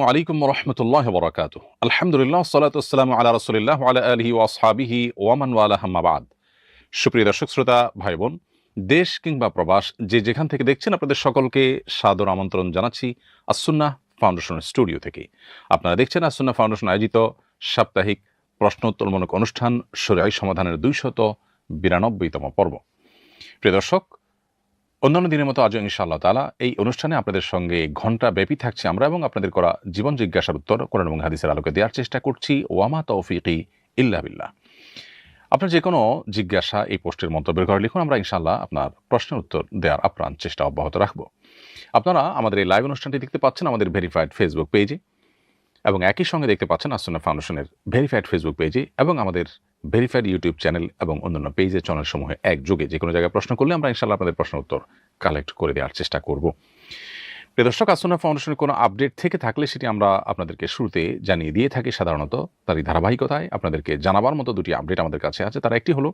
ওয়ালাইকুম রহমতুল্লাহ বরাকাত। আলহামদুলিল্লাহ, সালাতু ওয়াসসালামু আলা রাসূলিল্লাহ ওয়া আলা আলিহি ওয়া আসহাবিহি ওয়া মান ওয়ালা, আম্মা বাদ। সুপ্রিয় দর্শক শ্রোতা ভাই বোন, দেশ কিংবা প্রবাস যে যেখান থেকে দেখছেন, আপনাদের সকলকে সাদর আমন্ত্রণ জানাচ্ছি আসুন্নাহ ফাউন্ডেশনের স্টুডিও থেকে। আপনারা দেখছেন আসুন্নাহ ফাউন্ডেশন আয়োজিত সাপ্তাহিক প্রশ্নোত্তরমূলক অনুষ্ঠান শরীআহ সমাধানের 292তম পর্ব। প্রিয় দর্শক, অন্যান্য দিনের মতো আজও ইনশাআল্লাহ তাআলা এই অনুষ্ঠানে আপনাদের সঙ্গে ঘণ্টা ব্যাপী থাকছে আমরা, এবং আপনাদের করা জীবন জিজ্ঞাসার উত্তর কোরআন এবং হাদিসের আলোকে দেওয়ার চেষ্টা করছি। ওয়ামা তৌফিকি ইল্লা বিল্লাহ। আপনার যে কোনো জিজ্ঞাসা এই পোস্টের মন্তব্যের ঘরে লিখুন, আমরা ইনশাআল্লাহ আপনার প্রশ্নের উত্তর দেওয়ার আপ্রাণ চেষ্টা অব্যাহত রাখব। আপনারা আমাদের এই লাইভ অনুষ্ঠানটি দেখতে পাচ্ছেন আমাদের ভেরিফাইড ফেসবুক পেজে, এবং একই সঙ্গে দেখতে পাচ্ছেন আসুন্নাহ ফাউন্ডেশনের ভেরিফাইড ফেসবুক পেজে এবং আমাদের ভেরিফাইড ইউটিউব চ্যানেল এবং অন্যান্য পেজের চ্যানেলসমূহে একযোগে যে কোনো জায়গায় প্রশ্ন করলে আমরা ইনশাআল্লাহ আপনাদের প্রশ্নের উত্তর কালেক্ট করে দেওয়ার চেষ্টা করব। প্রিয় দর্শক, আসুন্নাহ ফাউন্ডেশনের কোনো আপডেট থেকে থাকলে সেটি আমরা আপনাদেরকে শুরুতে জানিয়ে দিয়ে থাকি। সাধারণত তারই ধারাবাহিকতায় আপনাদেরকে জানাবার মতো দুটি আপডেট আমাদের কাছে আছে। তার একটি হলো,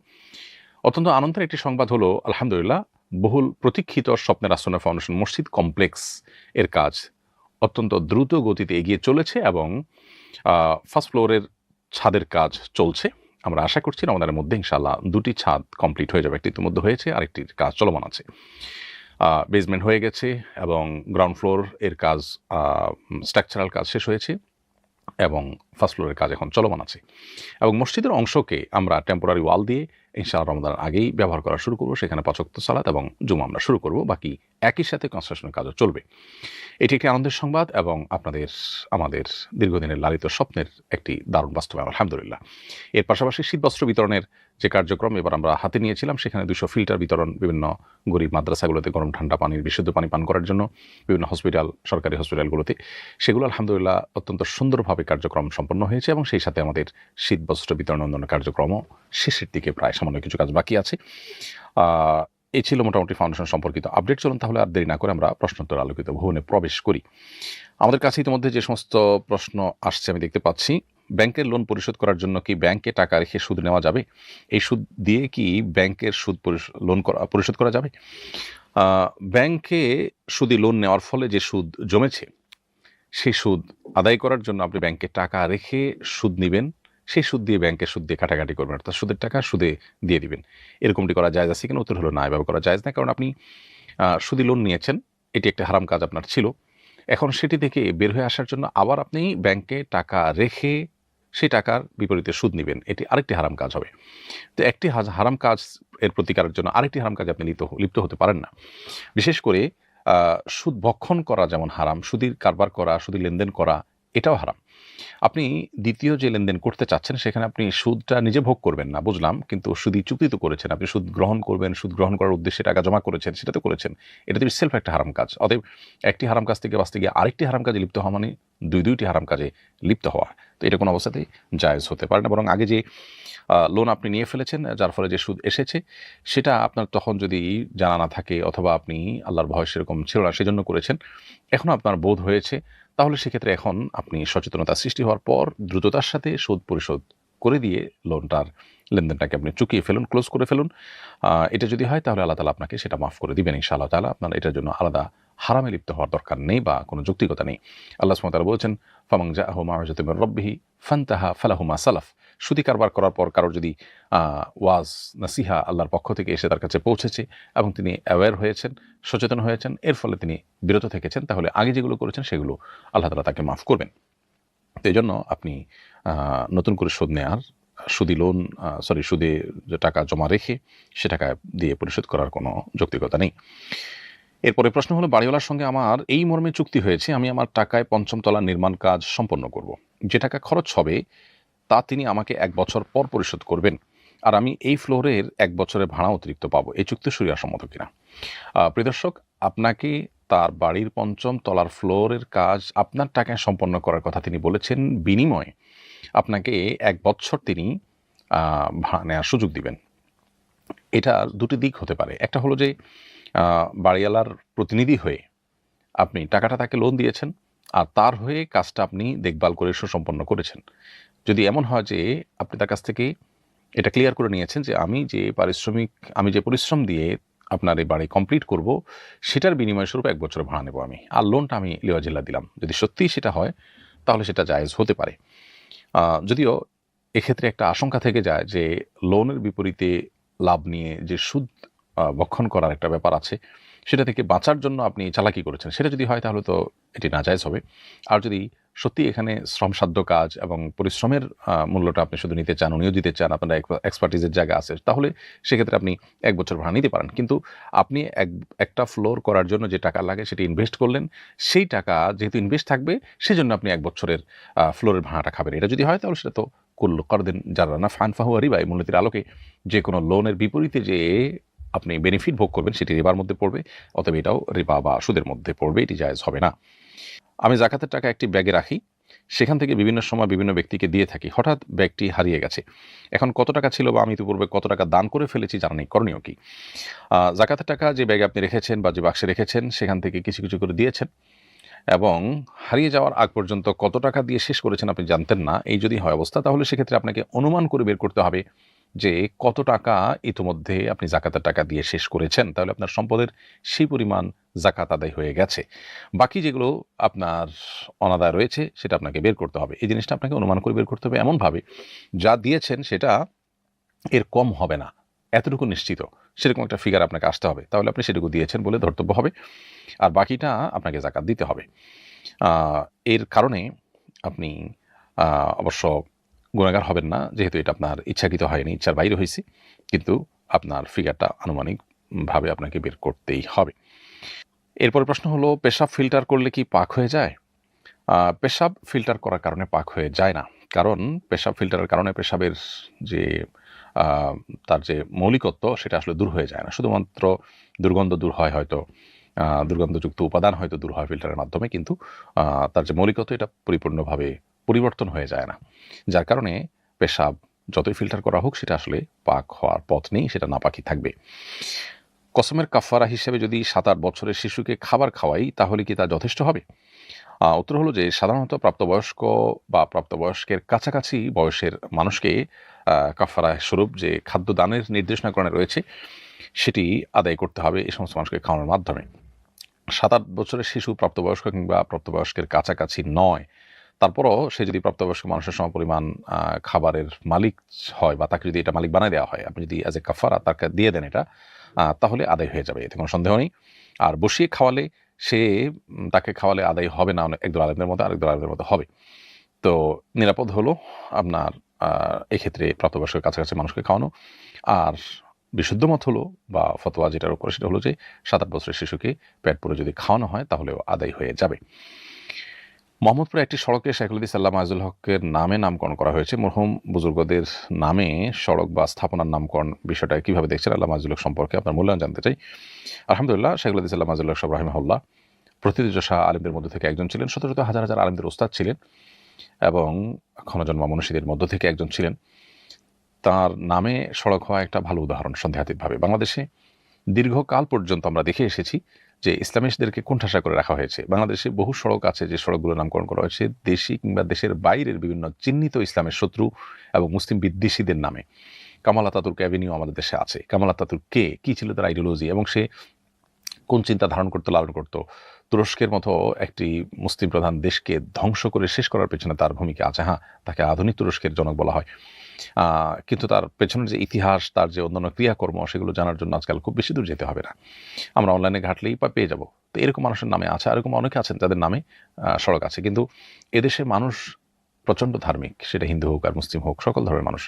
অত্যন্ত আনন্দের একটি সংবাদ হলো, আলহামদুলিল্লাহ, বহুল প্রতীক্ষিত স্বপ্নের আসুন্নাহ ফাউন্ডেশন মসজিদ কমপ্লেক্স এর কাজ অত্যন্ত দ্রুত গতিতে এগিয়ে চলেছে এবং ফার্স্ট ফ্লোরের ছাদের কাজ চলছে। আমরা আশা করছি আমাদের মধ্যে ইনশাআল্লাহ দুটি ছাদ কমপ্লিট হয়ে যাবে। একটি ইতিমধ্যে হয়েছে, আরেকটির কাজ চলমান আছে। বেসমেন্ট হয়ে গেছে এবং গ্রাউন্ড ফ্লোর এর কাজ, স্ট্রাকচারাল কাজ শেষ হয়েছে এবং ফার্স্ট ফ্লোরের কাজ এখন চলমান আছে। এবং মসজিদের অংশকে আমরা টেম্পোরারি ওয়াল দিয়ে ইনশাআল্লাহ রমাদানের আগেই ব্যবহার করা শুরু করব। সেখানে 5 ওয়াক্ত সালাত এবং জুমা আমরা শুরু করব। বাকি একই সাথে কনস্ট্রাকশনের কাজও চলবে। এটি একটি আনন্দের সংবাদ এবং আমাদের দীর্ঘদিনের লালিত স্বপ্নের একটি দারুণ বাস্তবায়ন, আলহামদুলিল্লাহ। এর পাশাপাশি শীতবস্ত্র বিতরণের যে কার্যক্রম এবার আমরা হাতে নিয়েছিলাম, সেখানে 200 ফিল্টার বিতরণ বিভিন্ন গরিব মাদ্রাসাগুলোতে গরম ঠান্ডা পানির বিশুদ্ধ পানি পান করার জন্য, বিভিন্ন হসপিটাল, সরকারি হসপিটালগুলোতে, সেগুলো আলহামদুলিল্লাহ অত্যন্ত সুন্দরভাবে কার্যক্রম সম্পন্ন হয়েছে। এবং সেই সাথে আমাদের শীতবস্ত্র বিতরণ অন্যান্য কার্যক্রমও শেষের দিকে, প্রায় সামান্য কিছু কাজ বাকি আছে। এই ছিল মোটামুটি ফাউন্ডেশন সম্পর্কিত আপডেট। চলুন তাহলে আর দেরি না করে আমরা প্রশ্নোত্তর আলোকিত ভবনে প্রবেশ করি। আমাদের কাছে ইতিমধ্যে যে সমস্ত প্রশ্ন আসছে আমি দেখতে পাচ্ছি। ব্যাংকের লোন পরিশোধ করার জন্য কি ব্যাংকে টাকা রেখে সুদ নেওয়া যাবে? এই সুদ দিয়ে কি ব্যাংকের সুদ পরিশোধ করা যাবে? ব্যাংকে সুদি লোন নেওয়ার ফলে যে সুদ জমেছে, সেই সুদ আদায় করার জন্য আপনি ব্যাংকে টাকা রেখে সুদ নিবেন, সেই সুদ দিয়ে ব্যাংকের সুদ দিয়ে কাটাকাটি করবেন, অর্থাৎ সুদের টাকা সুদে দিয়ে দিবেন। এরকমটি করা জায়েজ আছে কিনা? উত্তর হলো না, এভাবে করা জায়েজ না। কারণ আপনি সুদি লোন নিয়েছেন, এটি একটা হারাম কাজ আপনার ছিল। এখন সেটি থেকে বের হয়ে আসার জন্য আবার আপনি ব্যাংকে টাকা রেখে সেই টাকার বিপরীতে সুদ নিবেন, এটি আরেকটি হারাম কাজ হবে। তো একটি হারাম কাজ এর প্রতিকারের জন্য আরেকটি হারাম কাজে আপনি লিপ্ত হতে পারেন না। বিশেষ করে সুদ ভক্ষণ করা যেমন হারাম, সুদির কারবার করা, সুদির লেনদেন করা এটাও হারাম। আপনি দ্বিতীয় যে লেনদেন করতে চাচ্ছেন, সেখানে আপনি সুদটা নিজে ভোগ করবেন না, বুঝলাম, কিন্তু সুদি চুক্তি তো করেছেন, আপনি সুদ গ্রহণ করবেন, সুদ গ্রহণ করার উদ্দেশ্যে টাকা জমা করেছেন, সেটা তো করেছেন। এটা তো সেলফ একটা হারাম কাজ। অতএব একটি হারাম কাজ থেকে বাঁচতে গিয়ে আরেকটি হারাম কাজে লিপ্ত হওয়া মানে দুইটি হারাম কাজে লিপ্ত হওয়া। তো এটা কোনো অবস্থাতেই জায়েজ হতে পারে না। বরং আগে যে লোন আপনি নিয়ে ফেলেছেন, যার ফলে যে সুদ এসেছে, সেটা আপনার তখন যদি জানা না থাকে, অথবা আপনি আল্লাহর ভয় সেরকম ছিল না, সেজন্য করেছেন, এখনও আপনার বোধ হয়েছে, তাহলে সেক্ষেত্রে এখন আপনি সচেতনতা সৃষ্টি হওয়ার পর দ্রুততার সাথে সুদ পরিশোধ করে দিয়ে লেনদেনটাকে আপনি চুকিয়ে ফেলুন, ক্লোজ করে ফেলুন। এটা যদি হয় তাহলে আল্লাহ তাআলা আপনাকে সেটা মাফ করে দিবেন ইনশাআল্লাহ তাআলা। আপনার এটার জন্য আলাদা হারামে লিপ্ত হওয়ার দরকার নেই বা কোনো যৌক্তিকতা নেই। আল্লাহ সুবহানাহু ওয়া তাআলা বলছেন, ফামান জাআহু মাউইযাতুম মির রাব্বিহি ফান্তাহা ফালাহু মা সালাফ। সুদি কারবার করার পর কারোর যদি ওয়াজ নাসিহা আল্লাহর পক্ষ থেকে এসে তার কাছে পৌঁছেছে এবং তিনি অ্যাওয়্যার হয়েছেন, সচেতন হয়েছেন, এর ফলে তিনি বিরত থেকেছেন, তাহলে আগে যেগুলো করেছেন সেগুলো আল্লাহ তাআলা তাকে মাফ করবেন। তো এই জন্য আপনি নতুন করে সুদে যে টাকা জমা রেখে সে টাকা দিয়ে পরিশোধ করার কোনো যৌক্তিকতা নেই। এরপরে প্রশ্ন হলো, বাড়িওয়ালার সঙ্গে আমার এই মর্মে চুক্তি হয়েছে, আমি আমার টাকায় ৫ম তলার নির্মাণ কাজ সম্পন্ন করব। যে টাকা খরচ হবে তা তিনি আমাকে 1 বছর পর পরিশোধ করবেন, আর আমি এই ফ্লোরের 1 বছরের ভাড়া অতিরিক্ত পাবো। এই চুক্তি শরিয়াসম্মত কিনা? প্রিয় দর্শক, আপনাকে তার বাড়ির ৫ম তলার ফ্লোরের কাজ আপনার টাকায় সম্পন্ন করার কথা তিনি বলেছেন, বিনিময়ে আপনাকে 1 বছর তিনি ভাড়া নেওয়ার সুযোগ দিবেন। এটার দুটি দিক হতে পারে। একটা হলো যে বাড়িওয়ালার প্রতিনিধি হয়ে আপনি টাকাটা তাকে লোন দিয়েছেন, আর তার হয়ে কাজটা আপনি দেখভাল করে সুসম্পন্ন করেছেন। যদি এমন হয় যে আপনি তার কাছ থেকে এটা ক্লিয়ার করে নিয়েছেন যে আমি যে পরিশ্রম দিয়ে আপনার এই বাড়ি কমপ্লিট করব, সেটার বিনিময় স্বরূপ 1 বছর ভাড়া নেব আমি, আর লোনটা আমি লিওয়াজিল্লা দিলাম। যদি সত্যিই সেটা হয় তাহলে সেটা জায়েজ হতে পারে। যদিও এক্ষেত্রে একটা আশঙ্কা থেকে যায় যে লোনের বিপরীতে লাভ নিয়ে যে সুদ ভক্ষণ করার একটা ব্যাপার আছে, সেটা থেকে বাঁচার জন্য আপনি চালাকি করেছেন। সেটা যদি হয় তাহলে তো এটি নাজায়েজ হবে। আর যদি সত্যি এখানে শ্রমসাধ্য কাজ এবং পরিশ্রমের মূল্যটা আপনি শুধু নিতে চান, উনিও দিতে চান, আপনার এক্সপার্টিজের জায়গা আছে, তাহলে সেক্ষেত্রে আপনি 1 বছর ভাড়া নিতে পারেন। কিন্তু আপনি একটা ফ্লোর করার জন্য যে টাকা লাগে সেটি ইনভেস্ট করলেন, সেই টাকা যেহেতু ইনভেস্ট থাকবে সেজন্য আপনি 1 বছরের ফ্লোরের ভাড়াটা খাবেন। এটা যদি হয় তাহলে সেটা তো কুল্লু করদিন যারা না ফান ফাহুয়া রিবা, এই মূলনীতির আলোকে যে কোনো লোনের বিপরীতে যে আপনি বেনিফিট ভোগ করবেন সেটি রিবার মধ্যে পড়বে, অতএব এটাও রিবা বা সুদের মধ্যে পড়বে, এটি জায়েজ হবে না। আমি জাকাতের টাকা একটি ব্যাগে রাখি, সেখান থেকে বিভিন্ন সময় বিভিন্ন ব্যক্তিকে দিয়ে থাকি। হঠাৎ ব্যাগটি হারিয়ে গেছে। এখন কত টাকা ছিল বা আমি ইতিপূর্বে কত টাকা দান করে ফেলেছি জানা নেই, করণীয় কি? জাকাতের টাকা যে ব্যাগে আপনি রেখেছেন বা যে বাক্সে রেখেছেন সেখান থেকে কিছু, কিছু করে দিয়েছেন এবং হারিয়ে যাওয়ার আগ পর্যন্ত কত টাকা দিয়ে শেষ করেছেন আপনি জানতেন না। এই যদি হয় অবস্থা, তাহলে সেক্ষেত্রে আপনাকে অনুমান করে বের করতে হবে যে কত টাকা ইতিমধ্যে আপনি জাকাতের টাকা দিয়ে শেষ করেছেন। তাহলে আপনার সম্পদের সেই পরিমাণ জাকাত আদায় হয়ে গেছে। বাকি যেগুলো আপনার অনাদায় রয়েছে সেটা আপনাকে বের করতে হবে। এই জিনিসটা আপনাকে অনুমান করে বের করতে হবে এমনভাবে যা দিয়েছেন সেটা এর কম হবে না, এতটুকু নিশ্চিত। সেরকম একটা ফিগার আপনাকে আসতে হবে। তাহলে আপনি সেটুকু দিয়েছেন বলে ধর্তব্য হবে। আর বাকিটা আপনাকে জাকাত দিতে হবে। এর কারণে আপনি অবশ্য গুনাহগার হবেন না, যেহেতু এটা আপনার ইচ্ছাকৃত হয়নি, ইচ্ছার বাইরে হয়েছে। কিন্তু আপনার ফিগারটা আনুমানিকভাবে আপনাকে বের করতেই হবে। এরপরের প্রশ্ন হলো, পেশাব ফিল্টার করলে কি পাক হয়ে যায়? পেশাব ফিল্টার করার কারণে পাক হয়ে যায় না। কারণ পেশাব ফিল্টারের কারণে পেশাবের যে আ তার যে মৌলিকত্ব সেটা আসলে দূর হয়ে যায় না। শুধুমাত্র দুর্গন্ধ দূর হয় হয়তো, দুর্গন্ধযুক্ত উপাদান হয়তো দূর হয় ফিল্টারের মাধ্যমে, কিন্তু আ তার যে মৌলিকত্ব এটা পরিপূর্ণভাবে পরিবর্তন হয়ে যায় না। যার কারণে পেশাব যতই ফিল্টার করা হোক সেটা আসলে পাক হওয়ার পথ নেই, সেটা নাপাকই থাকবে। কসমের কাফারা হিসেবে যদি ৭-৮ বছরের শিশুকে খাবার খাওয়াই তাহলে কি তা যথেষ্ট হবে? উত্তর হলো যে সাধারণত প্রাপ্তবয়স্ক বা প্রাপ্তবয়স্কের কাছাকাছি বয়সের মানুষকে কাফারা স্বরূপ যে খাদ্য দানের নির্দেশনাকরণে রয়েছে সেটি আদায় করতে হবে এই সমস্ত মানুষকে খাওয়ানোর মাধ্যমে। ৭-৮ বছরের শিশু প্রাপ্তবয়স্ক কিংবা প্রাপ্তবয়স্কের কাছাকাছি নয়, তারপরও সে যদি প্রাপ্তবয়স্ক মানুষের সমপরিমাণ খাবারের মালিক হয় বা তাকে যদি এটা মালিক বানায় দেওয়া হয়, আপনি যদি অ্যাজ এ কাফারা তাকে দিয়ে দেন এটা, তাহলে আদায় হয়ে যাবে, এতে কোনো সন্দেহ নেই। আর বসিয়ে খাওয়ালে সে তাকে খাওয়ালে আদায় হবে না, একদল আলেমদের মধ্যে, আরেকদল আলেমদের মধ্যে হবে। তো নিরাপদ হলো আপনার এক্ষেত্রে প্রাপ্তবয়স্কের কাছাকাছি মানুষকে খাওয়ানো। আর বিশুদ্ধ মত হলো বা ফতোয়া যেটার উপরে সেটা হলো যে ৭-৮ বছরের শিশুকে পেট পুরে যদি খাওয়ানো হয় তাহলেও আদায় হয়ে যাবে। মোহাম্মদপুরে একটি সড়কে শাইখুল হাদিস আল্লামা আজিজুল হকের নামে নামকরণ করা হয়েছে। মরহুম বুজুর্গদের নামে সড়ক বা স্থাপনার নামকরণ বিষয়টা কিভাবে দেখছেন? আল্লামা আজিজুল হক সম্পর্কে আপনার মূল্যায়ন জানতে চাই। আলহামদুলিল্লাহ, শাইখুল হাদিস আল্লামা আজিজুল হক সাহেব রাহিমাহুল্লাহ প্রথিতযশা আলেমদের মধ্য থেকে একজন ছিলেন। শত শত হাজার হাজার আলেমদের ওস্তাদ ছিলেন এবং ক্ষণজন্মা মনীষীদের মধ্য থেকে একজন ছিলেন। তার নামে সড়ক হওয়া একটা ভালো উদাহরণ সন্দেহাতীতভাবে। বাংলাদেশে দীর্ঘকাল পর্যন্ত আমরা দেখে এসেছি যে ইসলামিস্টদেরকে কোণঠাসা করে রাখা হয়েছে। বাংলাদেশে বহু সড়ক আছে যে সড়কগুলোর নামকরণ করা হয়েছে দেশি কিংবা দেশের বাইরের বিভিন্ন চিহ্নিত ইসলামের শত্রু এবং মুসলিম বিদ্বেষীদের নামে। কামাল আতাতুর্ক অ্যাভিনিউ আমাদের দেশে আছে। কামাল আতাতুর্ক কে? কী ছিল তার আইডিওলজি এবং সে কোন চিন্তা ধারণ করতো, লালন করতো? তুরস্কের মতো একটি মুসলিম প্রধান দেশকে ধ্বংস করে শেষ করার পেছনে তার ভূমিকা আছে। হ্যাঁ, তাকে আধুনিক তুরস্কের জনক বলা হয়। কিন্তু তার পেছনের যে ইতিহাস, তার যে অন্যান্য ক্রিয়াকর্ম সেগুলো জানার জন্য আজকাল খুব বেশি দূর যেতে হবে না। আমরা অনলাইনে ঘাঁটলেই পেয়ে যাব। তো এরকম মানুষের নামে আছে, এরকম অনেকে আছেন যাদের নামে সড়ক আছে। কিন্তু এদেশের মানুষ প্রচণ্ড ধার্মিক, সেটা হিন্দু হোক আর মুসলিম হোক, সকল ধর্মের মানুষ।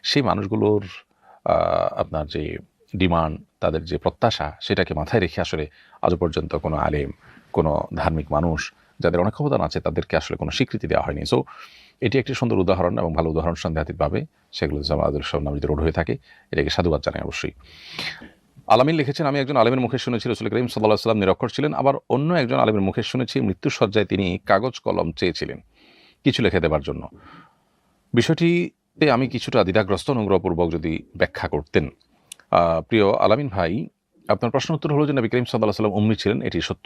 সেই মানুষগুলোর আপনার যে ডিমান্ড, তাদের যে প্রত্যাশা সেটাকে মাথায় রেখে আসলে আজও পর্যন্ত কোনো আলেম, কোনো ধার্মিক মানুষ যাদের অনেক অবদান আছে তাদেরকে আসলে কোনো স্বীকৃতি দেওয়া হয়নি। সো এটি একটি সুন্দর উদাহরণ এবং ভালো উদাহরণ সন্দেহাতীতভাবে সেগুলো আমাদের সব নাম যদি রোড হয়ে থাকে এটাকে সাধুবাদ জানাই অবশ্যই। আলামিন লিখেছেন, আমি একজন আলেমের মুখে শুনেছি রাসূল করিম সাল্লাল্লাহু আলাইহি ওয়াসাল্লাম নিরক্ষর ছিলেন, আবার অন্য একজন আলেমের মুখে শুনেছি মৃত্যুশয্যায় তিনি কাগজ কলম চেয়েছিলেন কিছু লিখে দেবার জন্য। বিষয়টিতে আমি কিছুটা দ্বিধাগ্রস্ত, অনুগ্রহপূর্বক যদি ব্যাখ্যা করতেন। প্রিয় আলামিন ভাই, আপনার প্রশ্ন উত্তর হলো যে নবী করিম সাল্লাল্লাহু আলাইহি ওয়াসাল্লাম উম্মি ছিলেন, এটি সত্য।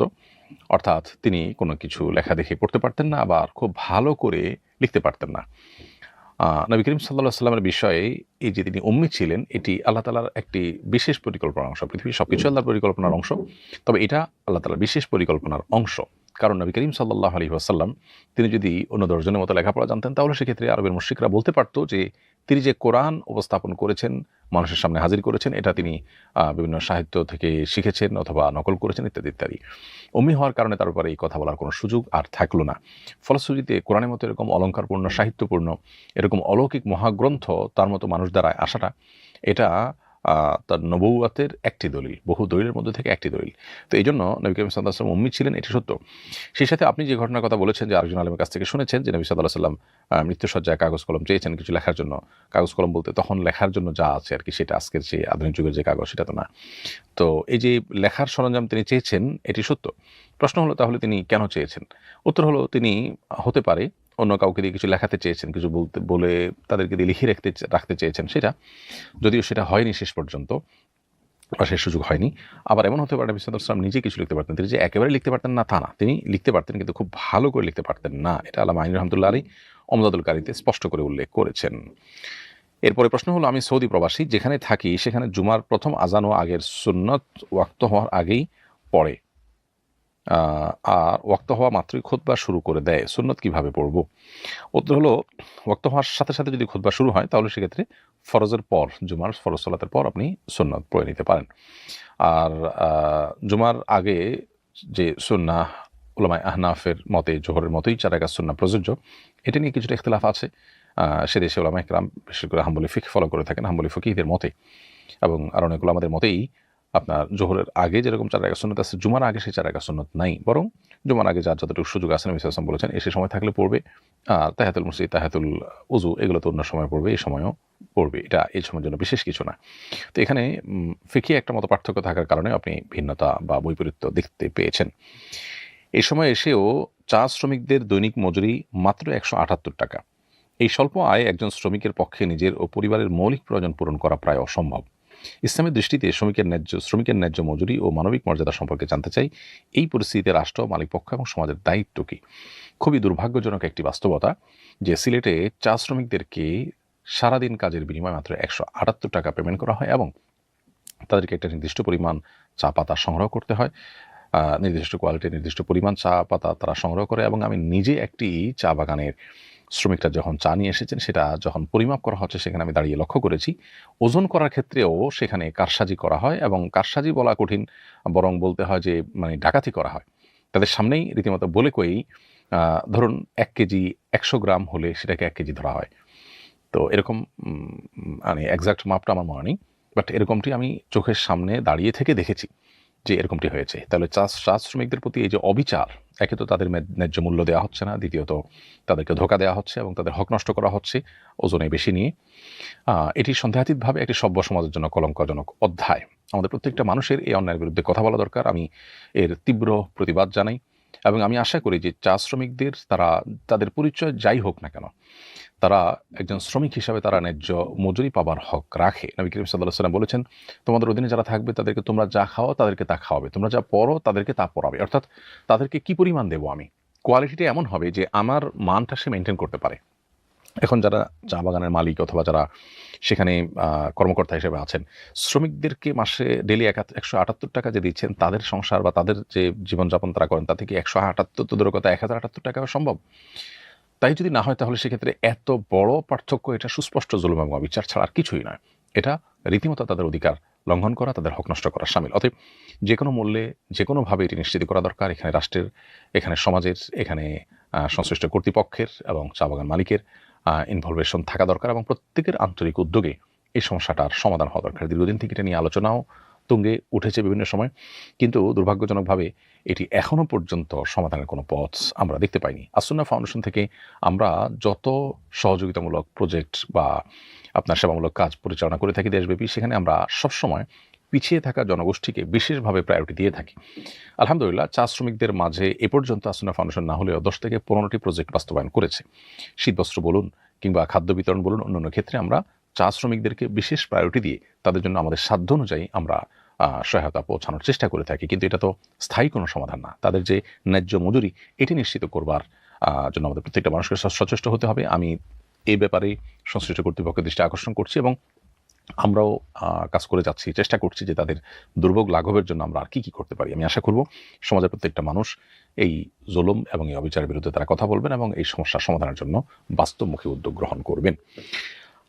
অর্থাৎ তিনি কোনো কিছু লেখা দেখে পড়তে পারতেন না, আবার খুব ভালো করে লিখতে পারতেন না। নবী করিম সাল্লাল্লাহু আলাইহি ওয়াসাল্লামের বিষয়ে এই যে তিনি উম্মি ছিলেন, এটি আল্লাহ তাআলার একটি বিশেষ পরিকল্পনার অংশ। পৃথিবীর সবকিছু আল্লাহর পরিকল্পনার অংশ। তবে এটা আল্লাহ তাআলার বিশেষ পরিকল্পনার অংশ। কারণ নবী করিম সাল্লাল্লাহু আলাইহি ওয়াসাল্লাম তিনি যদি অন্য ১০ জনের মতো লেখাপড়া জানতেন, তাহলে সেক্ষেত্রে আরবের মুশরিকরা বলতে পারত যে তিনি যে কোরআন উপস্থাপন করেছেন, মানুষের সামনে হাজির করেছেন, এটা তিনি বিভিন্ন সাহিত্য থেকে শিখেছেন অথবা নকল করেছেন ইত্যাদি ইত্যাদি। উম্মি হওয়ার কারণে তার উপরে এই কথা বলার কোনো সুযোগ আর থাকলো না। ফলশ্রুতিতে কোরআনের মতো এরকম অলংকারপূর্ণ, সাহিত্যপূর্ণ, এরকম অলৌকিক মহাগ্রন্থ তার মতো মানুষ দ্বারা আসাটা, এটা তার নবুওয়াতের একটি দলিল, বহু দলিলের মধ্যে থেকে একটি দলিল। তো এই জন্য নবী করিম সাল্লাল্লাহু আলাইহি ওয়াসাল্লাম উম্মি ছিলেন, এটি সত্য। সেই সাথে আপনি যে ঘটনার কথা বলেছেন যে আরেকজন আলেমের কাছ থেকে শুনেছেন যে নবী সাল্লাল্লাহু আলাইহি ওয়াসাল্লাম মৃত্যুশয্যায় কাগজ কলম চেয়েছেন কিছু লেখার জন্য। কাগজ কলম বলতে তখন লেখার জন্য যা আছে আর কি, সেটা আজকের যে আধুনিক যুগের যে কাগজ, সেটা তো না। তো এই যে লেখার সরঞ্জাম তিনি চেয়েছেন, এটি সত্য। প্রশ্ন হলো তাহলে তিনি কেন চেয়েছেন? উত্তর হলো তিনি হতে পারে অন্য কাউকে দিয়ে কিছু লেখাতে চেয়েছেন, কিছু বলে তাদেরকে দিয়ে লিখে রাখতে চেয়েছেন সেটা। যদিও সেটা হয়নি শেষ পর্যন্ত, বা সে সুযোগ হয়নি। আবার এমন হতে পারে নবী সাল্লাল্লাহু আলাইহি ওয়াসাল্লাম নিজে কিছু লিখতে পারতেন। তিনি যে একেবারে লিখতে পারতেন না তা না। তিনি লিখতে পারতেন কিন্তু খুব ভালো করে লিখতে পারতেন না। এটা আল্লামা আইন রহমাতুল্লাহ আলাইহি ওমদাদুল কারীতে স্পষ্ট করে উল্লেখ করেছেন। এরপরে প্রশ্ন হলো, আমি সৌদি প্রবাসী, যেখানে থাকি সেখানে জুমার প্রথম আজান ও আগের সুন্নত ওয়াক্ত হওয়ার আগেই পড়ে। আর ওয়াক্ত হওয়া মাত্রই খুতবা শুরু করে দেয়। সুন্নত কিভাবে পড়ব? উত্তর হলো, ওয়াক্ত হওয়ার সাথে সাথে যদি খুতবা শুরু হয় তাহলে সেক্ষেত্রে ফরজের পর, জুমার ফরজ সালাতের পর আপনি সুন্নত পড়ে নিতে পারেন। আর জুমার আগে যে সুন্নাহ, উলামায়ে আহনাফের মতে জোহরের মতোই ৪ রাকাত সুন্নাহ প্রযোজ্য। এটা নিয়ে কিছুটা ইখতিলাফ আছে। সে দেশে উলামায়ে কেরাম বিশেষ করে হাম্বলি ফিকহ ফলো করে থাকেন, হাম্বলি ফকিহদের মতে, এবং আরো অনেক উলামাদের মতেই আপনার জোহরের আগে যেরকম ৪ রাকাত সুন্নত আছে, জুমার আগে সেই ৪ রাকাত সুন্নত নাই। বরং জুমার আগে যার যতটুকু সুযোগ আছে নবী সাল্লাল্লাহু আলাইহি ওয়াসাল্লাম বলেছেন এসে সময় থাকলে পড়বে। আর তাহিয়াতুল মসজিদ, তাহিয়াতুল উযু এগুলো তো অন্য সময় পড়বে, এই সময়ও পড়বে। এটা এই সময়ের জন্য বিশেষ কিছু না। তো এখানে ফিকহি একটা মত পার্থক্য থাকার কারণে আপনি ভিন্নতা বা বৈপরীত্য দেখতে পেয়েছেন। এই সময় এসেও চা শ্রমিকদের দৈনিক মজুরি মাত্র ১৭৮ টাকা। এই স্বল্প আয়ে একজন শ্রমিকের পক্ষে নিজের ও পরিবারের মৌলিক প্রয়োজন পূরণ করা প্রায় অসম্ভব। ইসলামের দৃষ্টিতে শ্রমিকের ন্যায্য মজুরি ও মানবিক মর্যাদা সম্পর্কে জানতে চাই। এই পরিস্থিতিতে রাষ্ট্র, মালিকপক্ষ এবং সমাজের দায়িত্ব কী? খুবই দুর্ভাগ্যজনক একটি বাস্তবতা যে সিলেটে চা শ্রমিকদেরকে সারাদিন কাজের বিনিময়ে মাত্র ১৭৮ টাকা পেমেন্ট করা হয় এবং তাদেরকে একটা নির্দিষ্ট পরিমাণ চা পাতা সংগ্রহ করতে হয়। নির্দিষ্ট কোয়ালিটির নির্দিষ্ট পরিমাণ চা পাতা তারা সংগ্রহ করে, এবং আমি নিজে একটি চা বাগানের শ্রমিকরা যখন চা নিয়ে এসেছেন সেটা যখন পরিমাপ করা হচ্ছে সেখানে আমি দাঁড়িয়ে লক্ষ্য করেছি ওজন করার ক্ষেত্রেও সেখানে কারসাজি করা হয়, এবং কারসাজি বলা কঠিন, বরং বলতে হয় যে মানে ডাকাতি করা হয়। তাদের সামনেই রীতিমতো বলে কয়েই ধরুন ১ কেজি ১০০ গ্রাম হলে সেটাকে ১ কেজি ধরা হয়। তো এরকম মানে এক্সাক্ট মাপটা আমার মনে নেই, বাট এরকমটি আমি চোখের সামনে দাঁড়িয়ে থেকে দেখেছি যে এরকমটি হয়েছে। তাহলে চা শ্রমিকদের প্রতি এই যে অবিচার, একে তো তাদের ন্যায্য মূল্য দেওয়া হচ্ছে না, দ্বিতীয়ত তাদেরকে ধোঁকা দেওয়া হচ্ছে এবং তাদের হক নষ্ট করা হচ্ছে ওজনে বেশি নিয়ে। এটি সন্দেহাতীতভাবে একটি সভ্য সমাজের জন্য কলঙ্কজনক অধ্যায়। আমাদের প্রত্যেকটা মানুষের এই অন্যায়ের বিরুদ্ধে কথা বলা দরকার। আমি এর তীব্র প্রতিবাদ জানাই, এবং আমি আশা করি যে চা শ্রমিকদের তাদের পরিচয় যাই হোক না কেন, তারা একজন শ্রমিক হিসাবে তারা ন্যায্য মজুরি পাবার হক রাখে। নবী করিম সাল্লাল্লাহু আলাইহি ওয়াসাল্লাম বলেছেন, তোমাদের অধীনে যারা থাকবে তাদেরকে তোমরা যা খাওয়াও তাদেরকে তা খাওয়াবে, তোমরা যা পড়ো তাদেরকে তা পড়াবে। অর্থাৎ তাদেরকে কি পরিমাণ দেবো আমি, কোয়ালিটিটা এমন হবে যে আমার মানটা সে মেনটেন করতে পারে। এখন যারা চা বাগানের মালিক অথবা যারা সেখানে কর্মকর্তা হিসেবে আছেন, শ্রমিকদেরকে মাসে ডেইলি ১৭৮ টাকা যে দিচ্ছেন, তাদের সংসার বা তাদের যে জীবনযাপন তারা করেন তাতে কি ১৭৮ তো দূরের কথা ১০৭৮ টাকাও সম্ভব? তাই যদি না হয় তাহলে সেক্ষেত্রে এত বড় পার্থক্য, এটা সুস্পষ্ট জুলুম এবং অবিচার ছাড়া আর কিছুই নয়। এটা রীতিমতো তাদের অধিকার লঙ্ঘন করা, তাদের হক নষ্ট করা শামিল। অতএব যে কোনো মূল্যে যে কোনোভাবে এটি নিশ্চিত করা দরকার। এখানে রাষ্ট্রের, এখানে সমাজের, এখানে সংশ্লিষ্ট কর্তৃপক্ষের এবং চা বাগান মালিকের ইনভলভেশন থাকা দরকার, এবং প্রত্যেকের আন্তরিক উদ্যোগে এই সমস্যাটার সমাধান হওয়া দরকার। দীর্ঘদিন থেকে এটা নিয়ে আলোচনাও তুঙ্গে উঠেছে বিভিন্ন সময়, কিন্তু দুর্ভাগ্যজনকভাবে এটি এখনও পর্যন্ত সমাধানের কোনো পথ আমরা দেখতে পাইনি। আসুন্নাহ ফাউন্ডেশন থেকে আমরা যত সহযোগিতামূলক প্রজেক্ট বা আপনার সেবামূলক কাজ পরিচালনা করে থাকি দেশব্যাপী, সেখানে আমরা সবসময় পিছিয়ে থাকা জনগোষ্ঠীকে বিশেষভাবে প্রায়োরিটি দিয়ে থাকি। আলহামদুলিল্লাহ, চা শ্রমিকদের মাঝে এ পর্যন্ত আসুন্নাহ ফাউন্ডেশন না হলেও ১০ থেকে ১৫টি প্রজেক্ট বাস্তবায়ন করেছে। শীতবস্ত্র বলুন কিংবা খাদ্য বিতরণ বলুন, অন্যান্য ক্ষেত্রে আমরা চা শ্রমিকদেরকে বিশেষ প্রায়োরিটি দিয়ে তাদের জন্য আমাদের সাধ্য অনুযায়ী আমরা সহায়তা পৌঁছানোর চেষ্টা করে থাকি। কিন্তু এটা তো স্থায়ী কোনো সমাধান না। তাদের যে ন্যায্য মজুরি, এটি নিশ্চিত করবার জন্য আমাদের প্রত্যেকটা মানুষকে সচেষ্ট হতে হবে। আমি এই ব্যাপারে সংশ্লিষ্ট কর্তৃপক্ষের দৃষ্টি আকর্ষণ করছি এবং আমরাও কাজ করে যাচ্ছি, চেষ্টা করছি যে তাদের দুর্ভোগ লাঘবের জন্য আমরা আর কী করতে পারি। আমি আশা করব সমাজের প্রত্যেকটা মানুষ এই জুলুম এবং এই অবিচারের বিরুদ্ধে তারা কথা বলবেন এবং এই সমস্যার সমাধানের জন্য বাস্তবমুখী উদ্যোগ গ্রহণ করবেন।